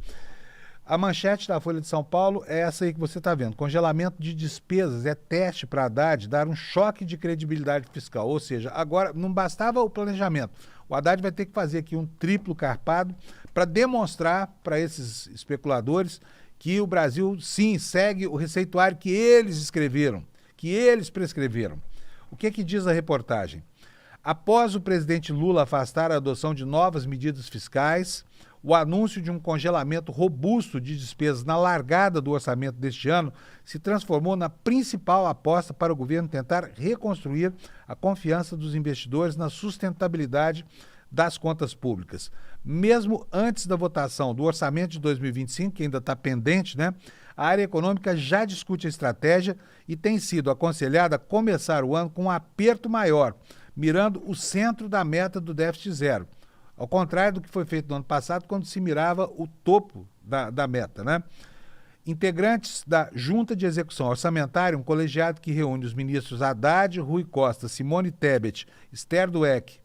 A manchete da Folha de São Paulo é essa aí que você está vendo. Congelamento de despesas é teste para Haddad dar um choque de credibilidade fiscal. Ou seja, agora não bastava o planejamento. O Haddad vai ter que fazer aqui um triplo carpado para demonstrar para esses especuladores que o Brasil, sim, segue o receituário que eles escreveram, que eles prescreveram. O que diz a reportagem? Após o presidente Lula afastar a adoção de novas medidas fiscais, o anúncio de um congelamento robusto de despesas na largada do orçamento deste ano se transformou na principal aposta para o governo tentar reconstruir a confiança dos investidores na sustentabilidade das contas públicas. Mesmo antes da votação do orçamento de 2025, que ainda está pendente, né? A área econômica já discute a estratégia e tem sido aconselhada a começar o ano com um aperto maior, mirando o centro da meta do déficit zero. Ao contrário do que foi feito no ano passado, quando se mirava o topo da meta, né? Integrantes da Junta de Execução Orçamentária, um colegiado que reúne os ministros Haddad, Rui Costa, Simone Tebet, Esther Dweck,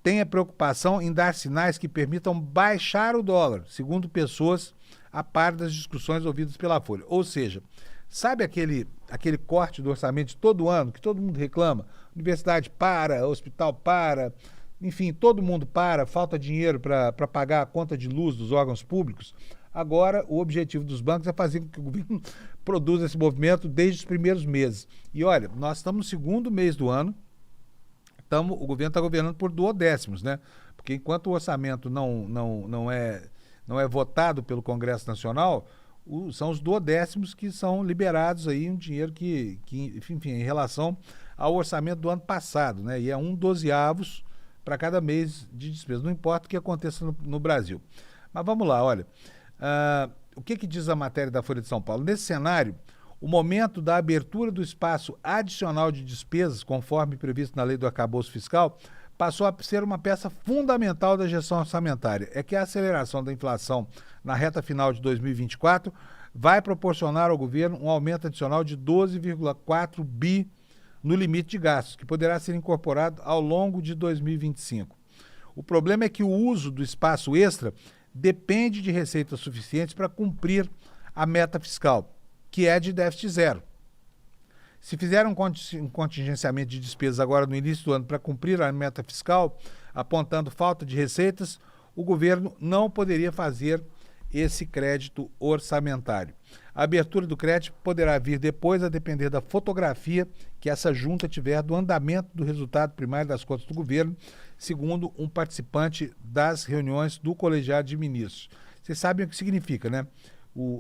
tem a preocupação em dar sinais que permitam baixar o dólar, segundo pessoas a par das discussões ouvidas pela Folha. Ou seja, sabe aquele corte do orçamento de todo ano, que todo mundo reclama? Universidade para, hospital para, enfim, todo mundo para, falta dinheiro para pagar a conta de luz dos órgãos públicos. Agora, o objetivo dos bancos é fazer com que o governo produza esse movimento desde os primeiros meses. E olha, nós estamos no segundo mês do ano, o governo está governando por duodécimos, né? Porque enquanto o orçamento não é votado pelo Congresso Nacional, são os duodécimos que são liberados aí, um dinheiro que enfim, em relação ao orçamento do ano passado, né? E é 1/12 para cada mês de despesa, não importa o que aconteça no Brasil. Mas vamos lá, olha, o que diz a matéria da Folha de São Paulo? Nesse cenário, o momento da abertura do espaço adicional de despesas, conforme previsto na lei do arcabouço fiscal, passou a ser uma peça fundamental da gestão orçamentária. É que a aceleração da inflação na reta final de 2024 vai proporcionar ao governo um aumento adicional de 12,4 bi no limite de gastos, que poderá ser incorporado ao longo de 2025. O problema é que o uso do espaço extra depende de receitas suficientes para cumprir a meta fiscal, que é de déficit zero. Se fizer um contingenciamento de despesas agora no início do ano para cumprir a meta fiscal, apontando falta de receitas, o governo não poderia fazer esse crédito orçamentário. A abertura do crédito poderá vir depois a depender da fotografia que essa junta tiver do andamento do resultado primário das contas do governo, segundo um participante das reuniões do colegiado de ministros. Vocês sabem o que significa, né?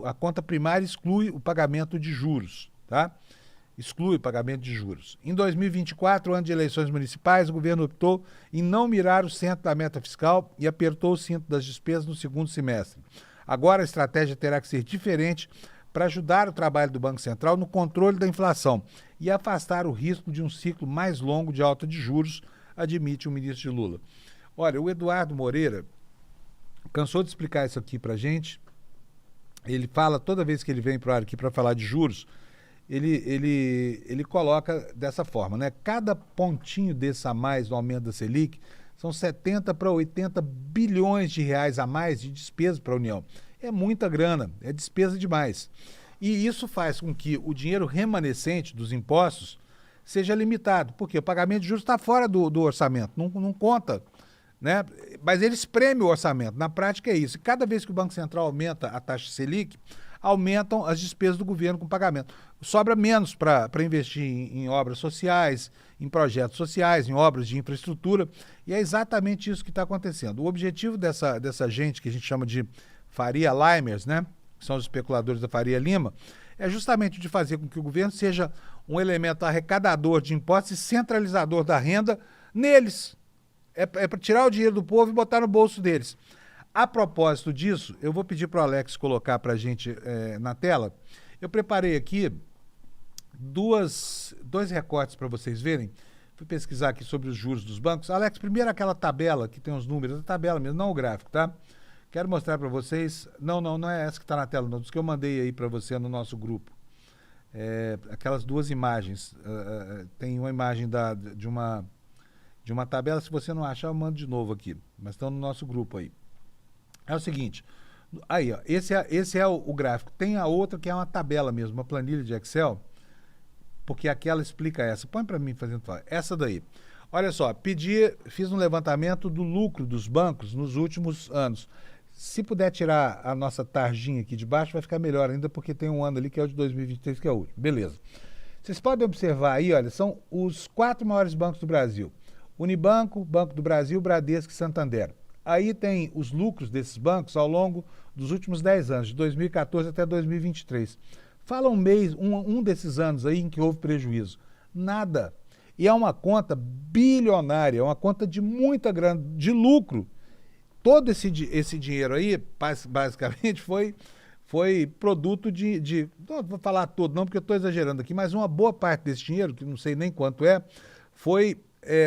A conta primária exclui o pagamento de juros, tá? Exclui o pagamento de juros. Em 2024, ano de eleições municipais, o governo optou em não mirar o centro da meta fiscal e apertou o cinto das despesas no segundo semestre. Agora a estratégia terá que ser diferente para ajudar o trabalho do Banco Central no controle da inflação e afastar o risco de um ciclo mais longo de alta de juros, admite o ministro de Lula. Olha, o Eduardo Moreira cansou de explicar isso aqui para a gente. Ele fala, toda vez que ele vem para o ar aqui para falar de juros, ele coloca dessa forma, né? Cada pontinho desse a mais no aumento da Selic São 70 para 80 bilhões de reais a mais de despesa para a União. É muita grana, é despesa demais. E isso faz com que o dinheiro remanescente dos impostos seja limitado, porque o pagamento de juros está fora do orçamento, não conta, né? Mas ele espreme o orçamento, na prática é isso. E cada vez que o Banco Central aumenta a taxa Selic, aumentam as despesas do governo com pagamento. Sobra menos para investir em obras sociais, em projetos sociais, em obras de infraestrutura, e é exatamente isso que está acontecendo. O objetivo dessa gente que a gente chama de Faria Limers, né, que são os especuladores da Faria Lima, é justamente de fazer com que o governo seja um elemento arrecadador de impostos e centralizador da renda neles. É para tirar o dinheiro do povo e botar no bolso deles. A propósito disso, eu vou pedir para o Alex colocar para a gente na tela. Eu preparei aqui dois recortes para vocês verem. Fui pesquisar aqui sobre os juros dos bancos. Alex, primeiro aquela tabela que tem os números, a tabela mesmo, não o gráfico, tá? Quero mostrar para vocês. Não é essa que está na tela, não. Dos que eu mandei aí para você no nosso grupo. Aquelas duas imagens. Tem uma imagem de uma tabela. Se você não achar, eu mando de novo aqui. Mas estão no nosso grupo aí. É o seguinte, aí, ó, esse é o gráfico. Tem a outra que é uma tabela mesmo, uma planilha de Excel, porque aquela explica essa. Põe para mim fazendo favor. Essa daí. Olha só, fiz um levantamento do lucro dos bancos nos últimos anos. Se puder tirar a nossa tarjinha aqui de baixo, vai ficar melhor ainda, porque tem um ano ali que é o de 2023, que é o último. Beleza. Vocês podem observar aí, olha, são os 4 maiores bancos do Brasil. Unibanco, Banco do Brasil, Bradesco e Santander. Aí tem os lucros desses bancos ao longo dos últimos 10 anos, de 2014 até 2023. Fala um desses anos aí em que houve prejuízo. Nada. E é uma conta bilionária, é uma conta de muita grana, de lucro. Todo esse dinheiro aí, basicamente, foi produto não vou falar todo não, porque eu estou exagerando aqui, mas uma boa parte desse dinheiro, que não sei nem quanto foi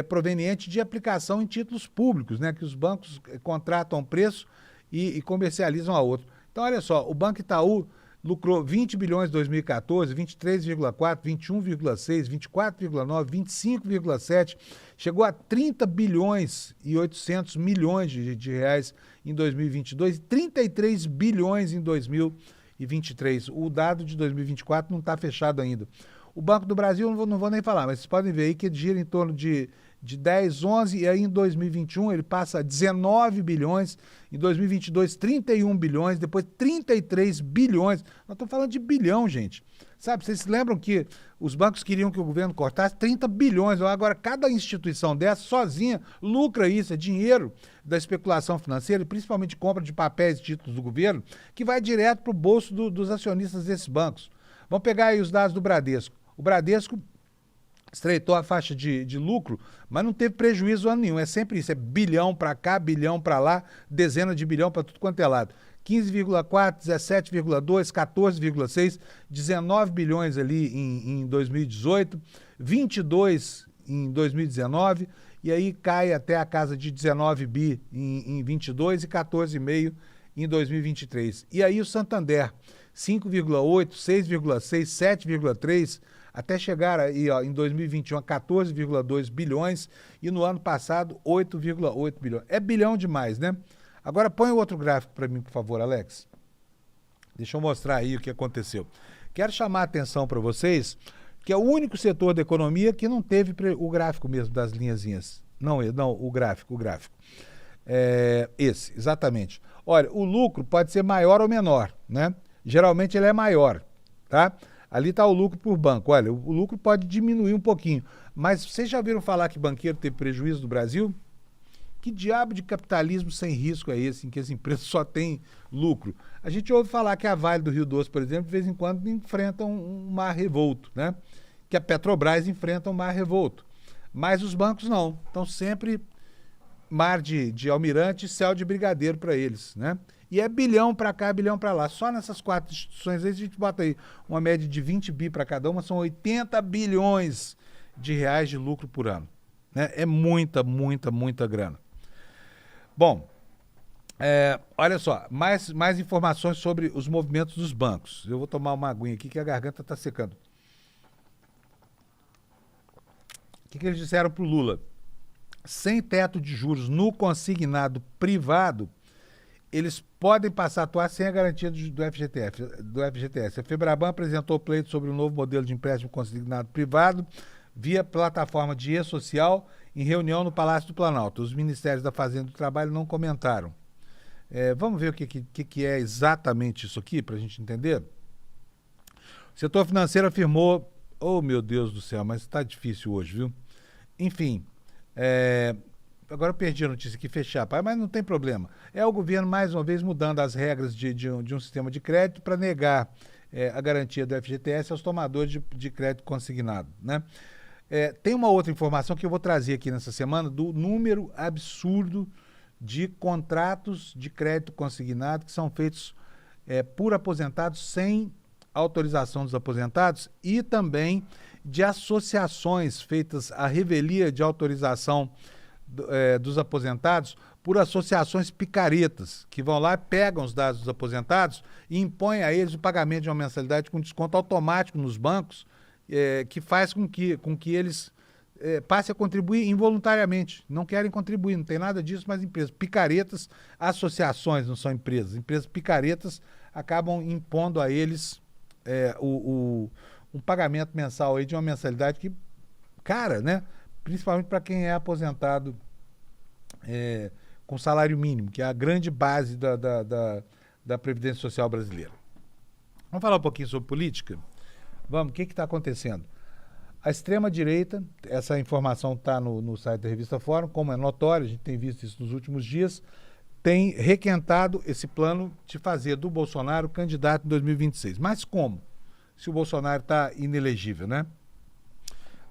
proveniente de aplicação em títulos públicos, né, que os bancos contratam preço e comercializam a outro. Então, olha só, o Banco Itaú lucrou 20 bilhões em 2014, 23,4, 21,6, 24,9, 25,7, chegou a 30 bilhões e 800 milhões de reais em 2022 e 33 bilhões em 2023. O dado de 2024 não está fechado ainda. O Banco do Brasil, não vou nem falar, mas vocês podem ver aí que ele gira em torno de 10, 11, e aí em 2021 ele passa a 19 bilhões, em 2022 31 bilhões, depois 33 bilhões. Nós estamos falando de bilhão, gente. Sabe, vocês se lembram que os bancos queriam que o governo cortasse 30 bilhões, agora cada instituição dessa sozinha lucra isso, é dinheiro da especulação financeira, principalmente compra de papéis e títulos do governo, que vai direto para o bolso dos acionistas desses bancos. Vamos pegar aí os dados do Bradesco. O Bradesco estreitou a faixa de lucro, mas não teve prejuízo ano nenhum. É sempre isso, é bilhão para cá, bilhão para lá, dezena de bilhão para tudo quanto é lado. 15,4, 17,2, 14,6, 19 bilhões ali em 2018, 22 em 2019, e aí cai até a casa de 19 bi em 22 e 14,5 em 2023. E aí o Santander, 5,8, 6,6, 7,3, até chegar aí, ó, em 2021 a 14,2 bilhões e no ano passado 8,8 bilhões. É bilhão demais, né? Agora põe o outro gráfico para mim, por favor, Alex. Deixa eu mostrar aí o que aconteceu. Quero chamar a atenção para vocês que é o único setor da economia que não teve o gráfico mesmo das linhazinhas. Não, o gráfico. Esse, exatamente. Olha, o lucro pode ser maior ou menor, né? Geralmente ele é maior, tá? Ali está o lucro por banco. Olha, o lucro pode diminuir um pouquinho. Mas vocês já ouviram falar que banqueiro teve prejuízo no Brasil? Que diabo de capitalismo sem risco é esse, em que as empresas só têm lucro? A gente ouve falar que a Vale do Rio Doce, por exemplo, de vez em quando enfrenta um mar revolto, né? Que a Petrobras enfrenta um mar revolto. Mas os bancos não. Estão sempre mar de almirante e céu de brigadeiro para eles, né? E é bilhão para cá, bilhão para lá. Só nessas 4 instituições aí, a gente bota aí uma média de 20 bi para cada uma, são 80 bilhões de reais de lucro por ano, né? É muita grana. Bom, olha só, mais informações sobre os movimentos dos bancos. Eu vou tomar uma aguinha aqui que a garganta está secando. O que eles disseram para o Lula? sem teto de juros no consignado privado, eles podem passar a atuar sem a garantia do FGTS. A Febraban apresentou pleito sobre o novo modelo de empréstimo consignado privado via plataforma de e-social em reunião no Palácio do Planalto. Os Ministérios da Fazenda e do Trabalho não comentaram. Vamos ver o que é exatamente isso aqui, para a gente entender? O setor financeiro afirmou... Oh, meu Deus do céu, mas está difícil hoje, viu? Enfim, agora eu perdi a notícia aqui, fechar, mas não tem problema. É o governo, mais uma vez, mudando as regras de um sistema de crédito para negar a garantia do FGTS aos tomadores de crédito consignado, né? Tem uma outra informação que eu vou trazer aqui nessa semana do número absurdo de contratos de crédito consignado que são feitos por aposentados sem autorização dos aposentados e também de associações feitas à revelia de autorização dos aposentados por associações picaretas, que vão lá, pegam os dados dos aposentados e impõem a eles o pagamento de uma mensalidade com desconto automático nos bancos, que faz com que eles passem a contribuir involuntariamente. Não querem contribuir, não tem nada disso, mas empresas picaretas, associações, não são empresas picaretas acabam impondo a eles um pagamento mensal aí de uma mensalidade que, cara, né? Principalmente para quem é aposentado com salário mínimo, que é a grande base da Previdência Social brasileira. Vamos falar um pouquinho sobre política? Vamos, o que está acontecendo? A extrema-direita, essa informação está no site da Revista Fórum, como é notório, a gente tem visto isso nos últimos dias, tem requentado esse plano de fazer do Bolsonaro candidato em 2026. Mas como? Se o Bolsonaro está inelegível, né?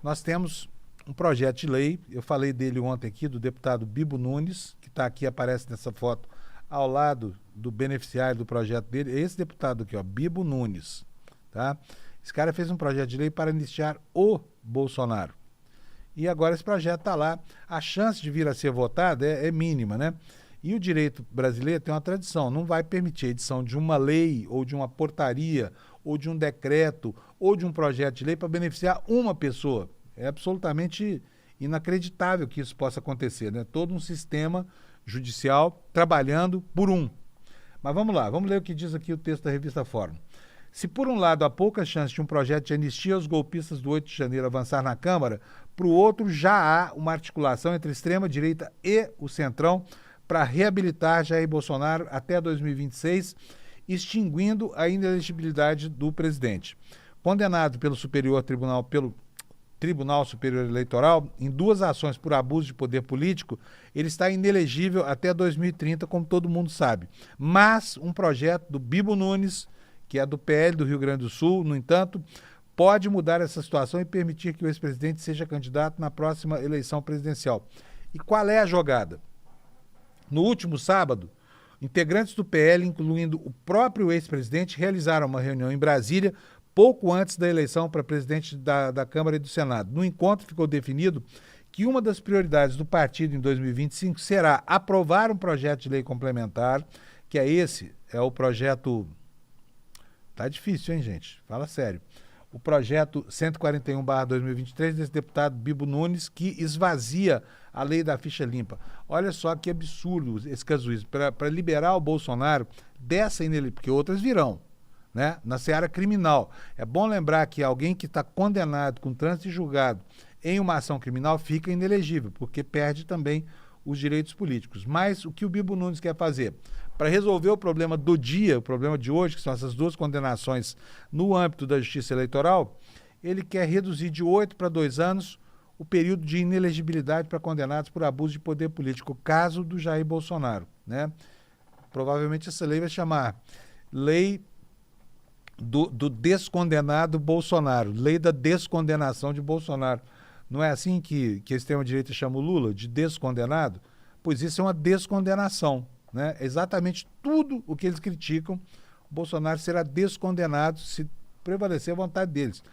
Nós temos um projeto de lei, eu falei dele ontem aqui, do deputado Bibo Nunes, que está aqui, aparece nessa foto, ao lado do beneficiário do projeto dele, esse deputado aqui, ó, Bibo Nunes, tá? Esse cara fez um projeto de lei para iniciar o Bolsonaro. E agora esse projeto está lá. A chance de vir a ser votado é mínima, né? E o direito brasileiro tem uma tradição, não vai permitir a edição de uma lei, ou de uma portaria, ou de um decreto, ou de um projeto de lei para beneficiar uma pessoa. É absolutamente inacreditável que isso possa acontecer, né? Todo um sistema judicial trabalhando por um. Mas vamos lá, vamos ler o que diz aqui o texto da Revista Fórum. Se por um lado há pouca chance de um projeto de anistia aos golpistas do 8 de janeiro avançar na Câmara, para o outro já há uma articulação entre a extrema-direita e o Centrão para reabilitar Jair Bolsonaro até 2026, extinguindo a inelegibilidade do presidente. Condenado pelo Tribunal Superior Eleitoral em 2 ações por abuso de poder político, ele está inelegível até 2030, como todo mundo sabe. Mas um projeto do Bibo Nunes, que é do PL do Rio Grande do Sul, no entanto, pode mudar essa situação e permitir que o ex-presidente seja candidato na próxima eleição presidencial. E qual é a jogada? No último sábado, integrantes do PL, incluindo o próprio ex-presidente, realizaram uma reunião em Brasília pouco antes da eleição para presidente da Câmara e do Senado. No encontro ficou definido que uma das prioridades do partido em 2025 será aprovar um projeto de lei complementar, que é o projeto... Tá difícil, hein, gente? Fala sério. O projeto 141/2023 desse deputado Bibo Nunes, que esvazia a lei da ficha limpa. Olha só que absurdo esse casuísmo. Para liberar o Bolsonaro dessa inelegibilidade, porque outras virão, né? Na seara criminal. É bom lembrar que alguém que está condenado com trânsito e julgado em uma ação criminal fica inelegível, porque perde também os direitos políticos. Mas o que o Bibo Nunes quer fazer? Para resolver o problema do dia, o problema de hoje, que são essas 2 condenações no âmbito da Justiça Eleitoral, ele quer reduzir de 8 para 2 anos o período de inelegibilidade para condenados por abuso de poder político, o caso do Jair Bolsonaro, né? Provavelmente essa lei vai chamar Lei do Descondenado Bolsonaro, Lei da Descondenação de Bolsonaro. Não é assim que a extrema-direita chama o Lula, de descondenado? Pois isso é uma descondenação, né? Exatamente tudo o que eles criticam, o Bolsonaro será descondenado se prevalecer a vontade deles.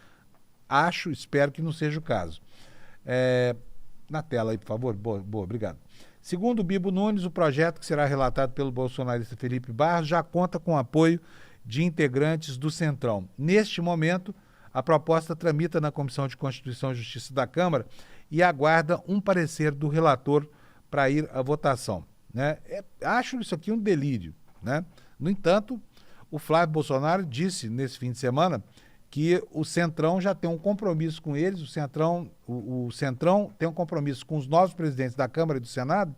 Espero que não seja o caso. Na tela aí, por favor. Boa, obrigado. Segundo o Bibo Nunes, o projeto que será relatado pelo bolsonarista Felipe Barros já conta com o apoio de integrantes do Centrão. Neste momento, a proposta tramita na Comissão de Constituição e Justiça da Câmara e aguarda um parecer do relator para ir à votação, né? Acho isso aqui um delírio, né? No entanto, o Flávio Bolsonaro disse nesse fim de semana que o Centrão já tem um compromisso com eles, o Centrão tem um compromisso com os novos presidentes da Câmara e do Senado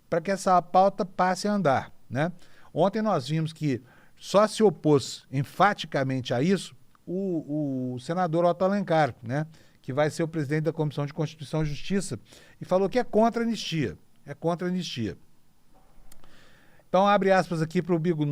para que essa pauta passe a andar, né? Ontem nós vimos que só se opôs enfaticamente a isso o senador Otto Alencar, né? Que vai ser o presidente da Comissão de Constituição e Justiça, e falou que é contra a anistia. É contra a anistia. Então, abre aspas aqui para o Bibo.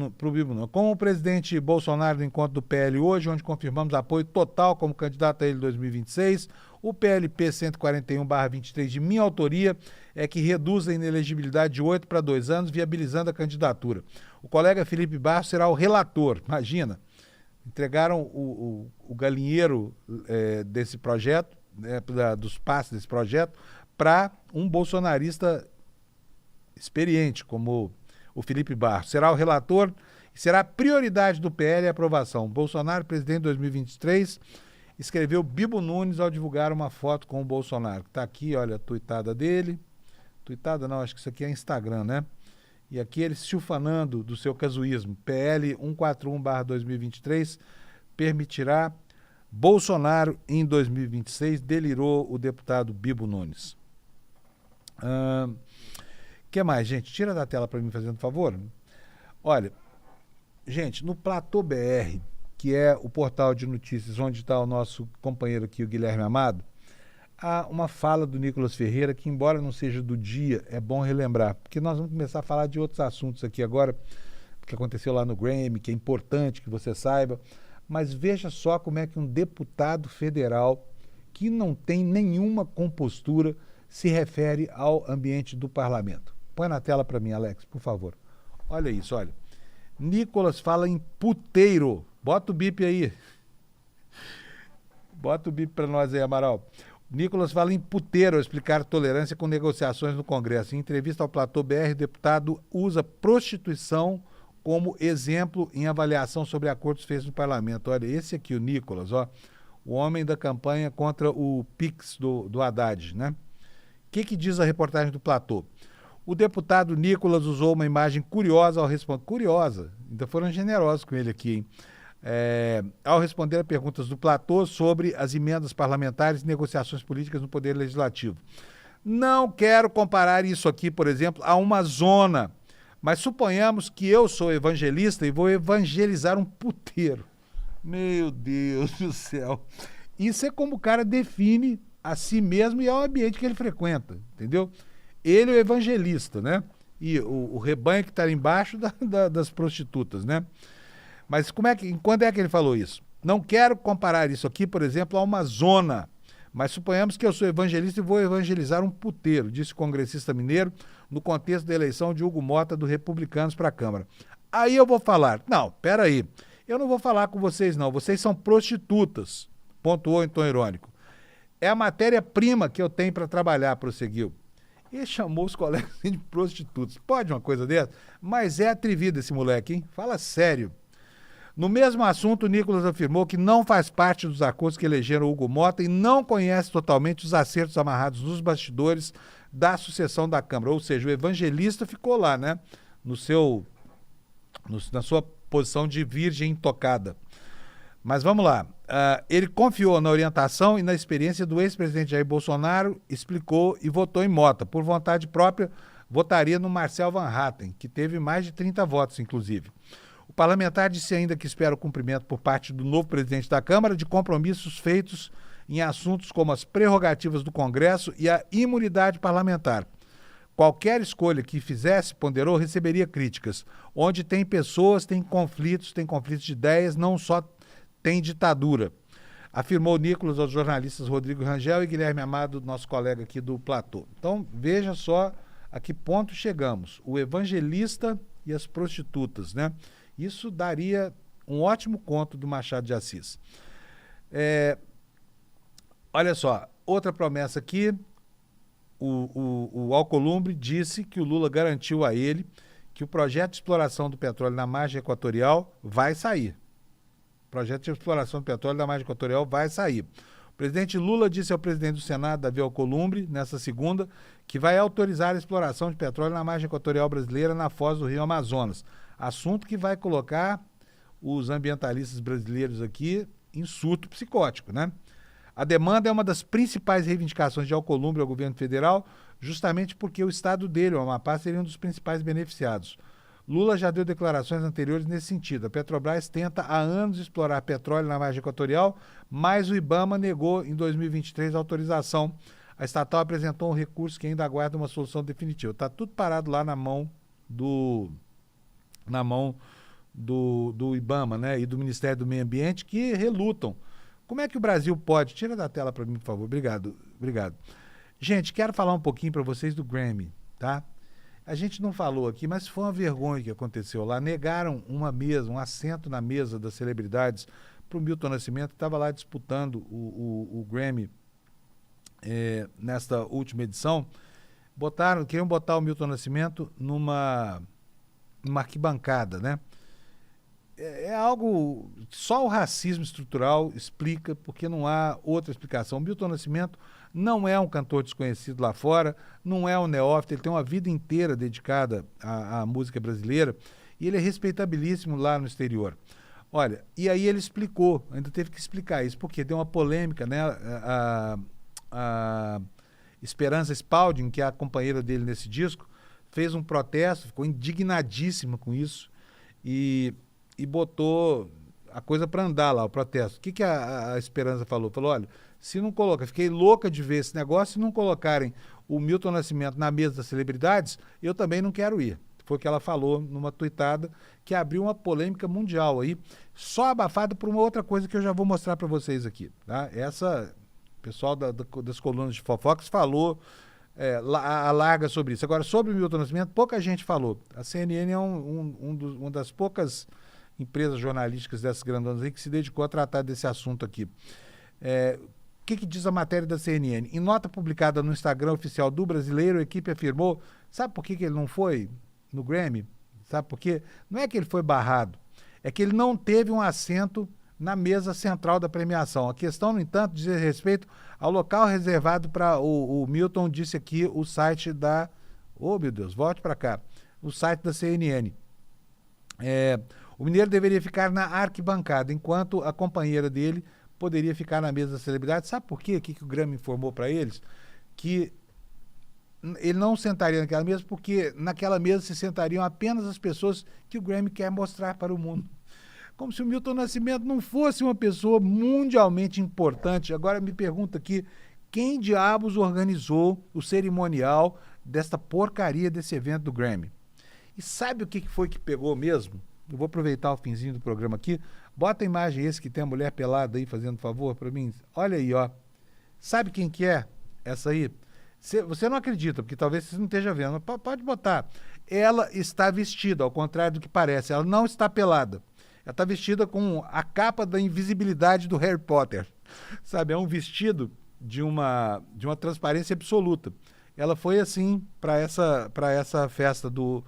Como o presidente Bolsonaro no encontro do PL hoje, onde confirmamos apoio total como candidato a ele em 2026, o PLP 141/23 de minha autoria é que reduz a inelegibilidade de 8 para 2 anos, viabilizando a candidatura. O colega Felipe Barros será o relator, imagina. Entregaram o galinheiro desse projeto, dos passes desse projeto, para um bolsonarista experiente, como o Felipe Barros. Será o relator e será prioridade do PL a aprovação. Bolsonaro, presidente de 2023, escreveu Bibo Nunes ao divulgar uma foto com o Bolsonaro. Está aqui, olha, a tuitada dele. Tuitada não, acho que isso aqui é Instagram, né? E aqui ele se ufanando do seu casuísmo. PL 141/2023 permitirá Bolsonaro em 2026, delirou o deputado Bibo Nunes. Que mais, gente? Tira da tela para mim, fazendo favor. Olha, gente, no Platô BR, que é o portal de notícias onde está o nosso companheiro aqui, o Guilherme Amado, há uma fala do Nicolas Ferreira que, embora não seja do dia, é bom relembrar, porque nós vamos começar a falar de outros assuntos aqui agora, que aconteceu lá no Grammy, que é importante que você saiba, mas veja só como é que um deputado federal que não tem nenhuma compostura se refere ao ambiente do parlamento. Põe na tela para mim, Alex, por favor. Olha isso, olha. Nicolas fala em puteiro. Bota o bip aí. Bota o bip para nós aí, Amaral. Nicolas fala em puteiro ao explicar tolerância com negociações no Congresso. Em entrevista ao Platô BR, o deputado usa prostituição como exemplo em avaliação sobre acordos feitos no parlamento. Olha, esse aqui, o Nicolas, ó, o homem da campanha contra o Pix do Haddad, né? O que diz a reportagem do Platô? O deputado Nicolas usou uma imagem curiosa ao responder. Curiosa, ainda foram generosos com ele aqui, hein? Ao responder a perguntas do Platô sobre as emendas parlamentares e negociações políticas no Poder Legislativo. Não quero comparar isso aqui, por exemplo, a uma zona, mas suponhamos que eu sou evangelista e vou evangelizar um puteiro. Meu Deus do céu. Isso é como o cara define a si mesmo e ao ambiente que ele frequenta, entendeu? Ele é o evangelista, né? E o rebanho que está embaixo das prostitutas, né? Mas quando é que ele falou isso? Não quero comparar isso aqui, por exemplo, a uma zona, mas suponhamos que eu sou evangelista e vou evangelizar um puteiro, disse o congressista mineiro, no contexto da eleição de Hugo Mota do Republicanos para a Câmara. Aí eu vou falar, não, peraí, eu não vou falar com vocês não, vocês são prostitutas, pontuou em tom irônico. É a matéria-prima que eu tenho para trabalhar, prosseguiu. E chamou os colegas de prostitutas. Pode uma coisa dessa? Mas é atrevido esse moleque, hein? Fala sério. No mesmo assunto, o Nicolas afirmou que não faz parte dos acordos que elegeram Hugo Mota e não conhece totalmente os acertos amarrados nos bastidores da sucessão da Câmara. Ou seja, o evangelista ficou lá, né? Na sua posição de virgem intocada. Mas vamos lá. Ele confiou na orientação e na experiência do ex-presidente Jair Bolsonaro, explicou e votou em Mota. Por vontade própria, votaria no Marcel Van Hatten, que teve mais de 30 votos, inclusive. O parlamentar disse ainda que espera o cumprimento por parte do novo presidente da Câmara de compromissos feitos em assuntos como as prerrogativas do Congresso e a imunidade parlamentar. Qualquer escolha que fizesse, ponderou, receberia críticas. Onde tem pessoas, tem conflitos de ideias, não só tem ditadura, afirmou Nicolas aos jornalistas Rodrigo Rangel e Guilherme Amado, nosso colega aqui do Platô. Então, veja só a que ponto chegamos. O evangelista e as prostitutas, né? Isso daria um ótimo conto do Machado de Assis. Olha só, outra promessa aqui, o Alcolumbre disse que o Lula garantiu a ele que o projeto de exploração do petróleo na margem equatorial vai sair. O projeto de exploração do petróleo da margem equatorial vai sair. O presidente Lula disse ao presidente do Senado, Davi Alcolumbre, nessa segunda, que vai autorizar a exploração de petróleo na margem equatorial brasileira na foz do Rio Amazonas. Assunto que vai colocar os ambientalistas brasileiros aqui em surto psicótico, né? A demanda é uma das principais reivindicações de Alcolumbre ao governo federal, justamente porque o estado dele, o Amapá, seria um dos principais beneficiados. Lula já deu declarações anteriores nesse sentido. A Petrobras tenta há anos explorar petróleo na margem equatorial, mas o IBAMA negou em 2023 a autorização. A estatal apresentou um recurso que ainda aguarda uma solução definitiva. Está tudo parado lá na mão do IBAMA, né, e do Ministério do Meio Ambiente, que relutam. Como é que o Brasil pode... Tira da tela para mim, por favor. Obrigado. Gente, quero falar um pouquinho para vocês do Grammy, tá? A gente não falou aqui, mas foi uma vergonha que aconteceu lá. Negaram um assento na mesa das celebridades para o Milton Nascimento, que estava lá disputando o Grammy nesta última edição. Queriam botar o Milton Nascimento numa arquibancada, né? É algo... Só o racismo estrutural explica, porque não há outra explicação. O Milton Nascimento não é um cantor desconhecido lá fora, não é um neófito, ele tem uma vida inteira dedicada à música brasileira e ele é respeitabilíssimo lá no exterior. Olha, e aí ele explicou, ainda teve que explicar isso, porque deu uma polêmica, né? A Esperança Spalding, que é a companheira dele nesse disco, fez um protesto, ficou indignadíssima com isso e botou a coisa para andar lá, o protesto. O que a Esperança falou? Falou, olha, se não coloca, fiquei louca de ver esse negócio, se não colocarem o Milton Nascimento na mesa das celebridades, eu também não quero ir. Foi o que ela falou numa tuitada que abriu uma polêmica mundial aí, só abafada por uma outra coisa que eu já vou mostrar para vocês aqui, tá? O pessoal das colunas de fofocas falou a larga sobre isso. Agora, sobre o Milton Nascimento, pouca gente falou. A CNN é uma das poucas empresas jornalísticas dessas grandonas aí que se dedicou a tratar desse assunto aqui. O que diz a matéria da CNN? Em nota publicada no Instagram oficial do brasileiro, a equipe afirmou, sabe por que ele não foi no Grammy? Sabe por quê? Não é que ele foi barrado, é que ele não teve um assento na mesa central da premiação. A questão, no entanto, diz respeito ao local reservado para o Milton, disse aqui o site da... Oh, meu Deus, volte para cá. O site da CNN. O mineiro deveria ficar na arquibancada, enquanto a companheira dele poderia ficar na mesa da celebridade. Sabe por quê? O que o Grammy informou para eles? Que ele não sentaria naquela mesa, porque naquela mesa se sentariam apenas as pessoas que o Grammy quer mostrar para o mundo. Como se o Milton Nascimento não fosse uma pessoa mundialmente importante. Agora me pergunta aqui, quem diabos organizou o cerimonial desta porcaria desse evento do Grammy? E sabe o que foi que pegou mesmo? Eu vou aproveitar o finzinho do programa aqui. Bota a imagem esse que tem a mulher pelada aí, fazendo favor para mim. Olha aí, ó. Sabe quem que é essa aí? Você não acredita, porque talvez você não esteja vendo. Pode botar. Ela está vestida, ao contrário do que parece. Ela não está pelada. Ela está vestida com a capa da invisibilidade do Harry Potter. Sabe, é um vestido de uma transparência absoluta. Ela foi assim para essa festa do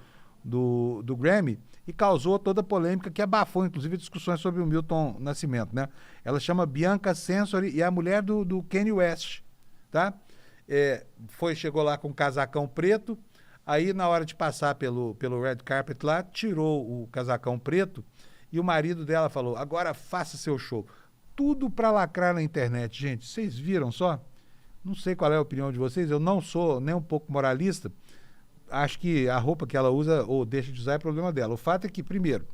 Grammy e causou toda a polêmica que abafou, inclusive, discussões sobre o Milton Nascimento, né? Ela chama Bianca Censori e é a mulher do Kanye West, tá? Chegou lá com um casacão preto, aí na hora de passar pelo red carpet lá, tirou o casacão preto e o marido dela falou, agora faça seu show. Tudo para lacrar na internet, gente. Vocês viram só? Não sei qual é a opinião de vocês, eu não sou nem um pouco moralista. Acho que a roupa que ela usa ou deixa de usar é problema dela. O fato é que, primeiro,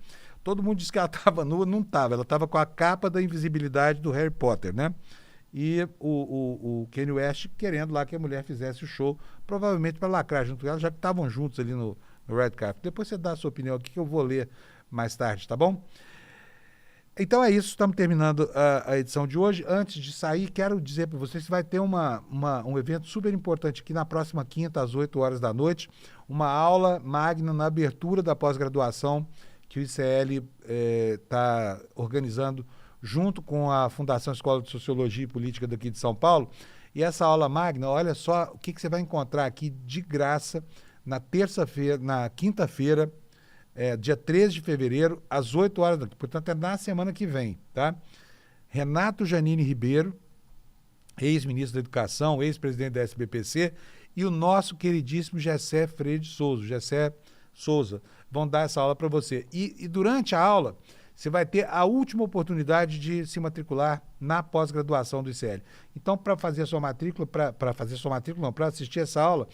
todo mundo disse que ela estava nua, não estava. Ela estava com a capa da invisibilidade do Harry Potter, né? E o Kanye West querendo lá que a mulher fizesse o show, provavelmente para lacrar junto com ela, já que estavam juntos ali no red carpet. Depois você dá a sua opinião aqui que eu vou ler mais tarde, tá bom? Então é isso, estamos terminando a edição de hoje. Antes de sair, quero dizer para vocês que vai ter um evento super importante aqui na próxima quinta, às 8 horas da noite, uma aula magna na abertura da pós-graduação que o ICL está organizando junto com a Fundação Escola de Sociologia e Política daqui de São Paulo. E essa aula magna, olha só o que você vai encontrar aqui de graça na quinta-feira, dia 13 de fevereiro, às 8 horas da noite. Portanto, é na semana que vem, tá? Renato Janine Ribeiro, ex-ministro da Educação, ex-presidente da SBPC, e o nosso queridíssimo Gessé Freire de Souza, Gessé Souza, vão dar essa aula para você. E durante a aula, você vai ter a última oportunidade de se matricular na pós-graduação do ICL. Então, para fazer a sua matrícula, para assistir essa aula,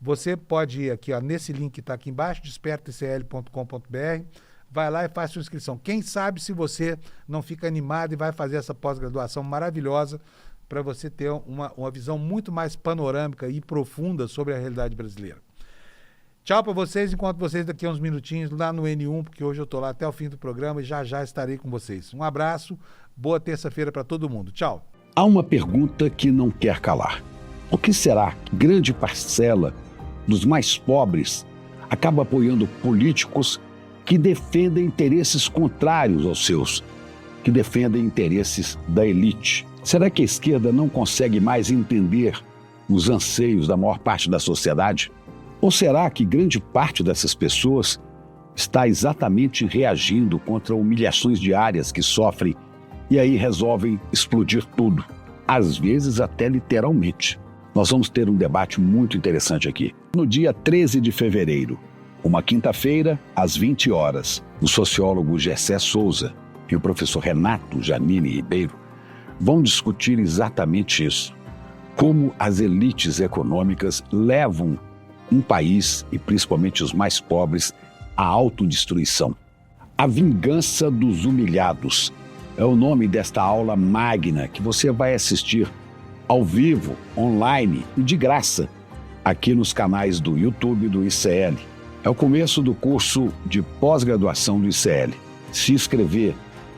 você pode ir aqui, ó, nesse link que está aqui embaixo, despertaicl.com.br, vai lá e faz sua inscrição. Quem sabe se você não fica animado e vai fazer essa pós-graduação maravilhosa para você ter uma visão muito mais panorâmica e profunda sobre a realidade brasileira. Tchau para vocês, encontro vocês daqui a uns minutinhos lá no N1, porque hoje eu estou lá até o fim do programa e já estarei com vocês. Um abraço, boa terça-feira para todo mundo. Tchau. Há uma pergunta que não quer calar. Por que será que grande parcela dos mais pobres acaba apoiando políticos que defendem interesses contrários aos seus, que defendem interesses da elite? Será que a esquerda não consegue mais entender os anseios da maior parte da sociedade? Ou será que grande parte dessas pessoas está exatamente reagindo contra humilhações diárias que sofrem e aí resolvem explodir tudo? Às vezes até literalmente. Nós vamos ter um debate muito interessante aqui. No dia 13 de fevereiro, uma quinta-feira, às 20 horas, o sociólogo Gessé Souza e o professor Renato Janine Ribeiro vão discutir exatamente isso. Como as elites econômicas levam um país, e principalmente os mais pobres, à autodestruição. A vingança dos humilhados é o nome desta aula magna que você vai assistir ao vivo, online e de graça, aqui nos canais do YouTube do ICL. É o começo do curso de pós-graduação do ICL. Se inscrever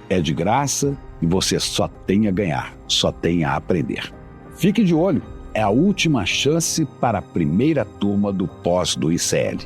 é de graça e você só tem a ganhar, só tem a aprender. Fique de olho, é a última chance para a primeira turma do pós do ICL.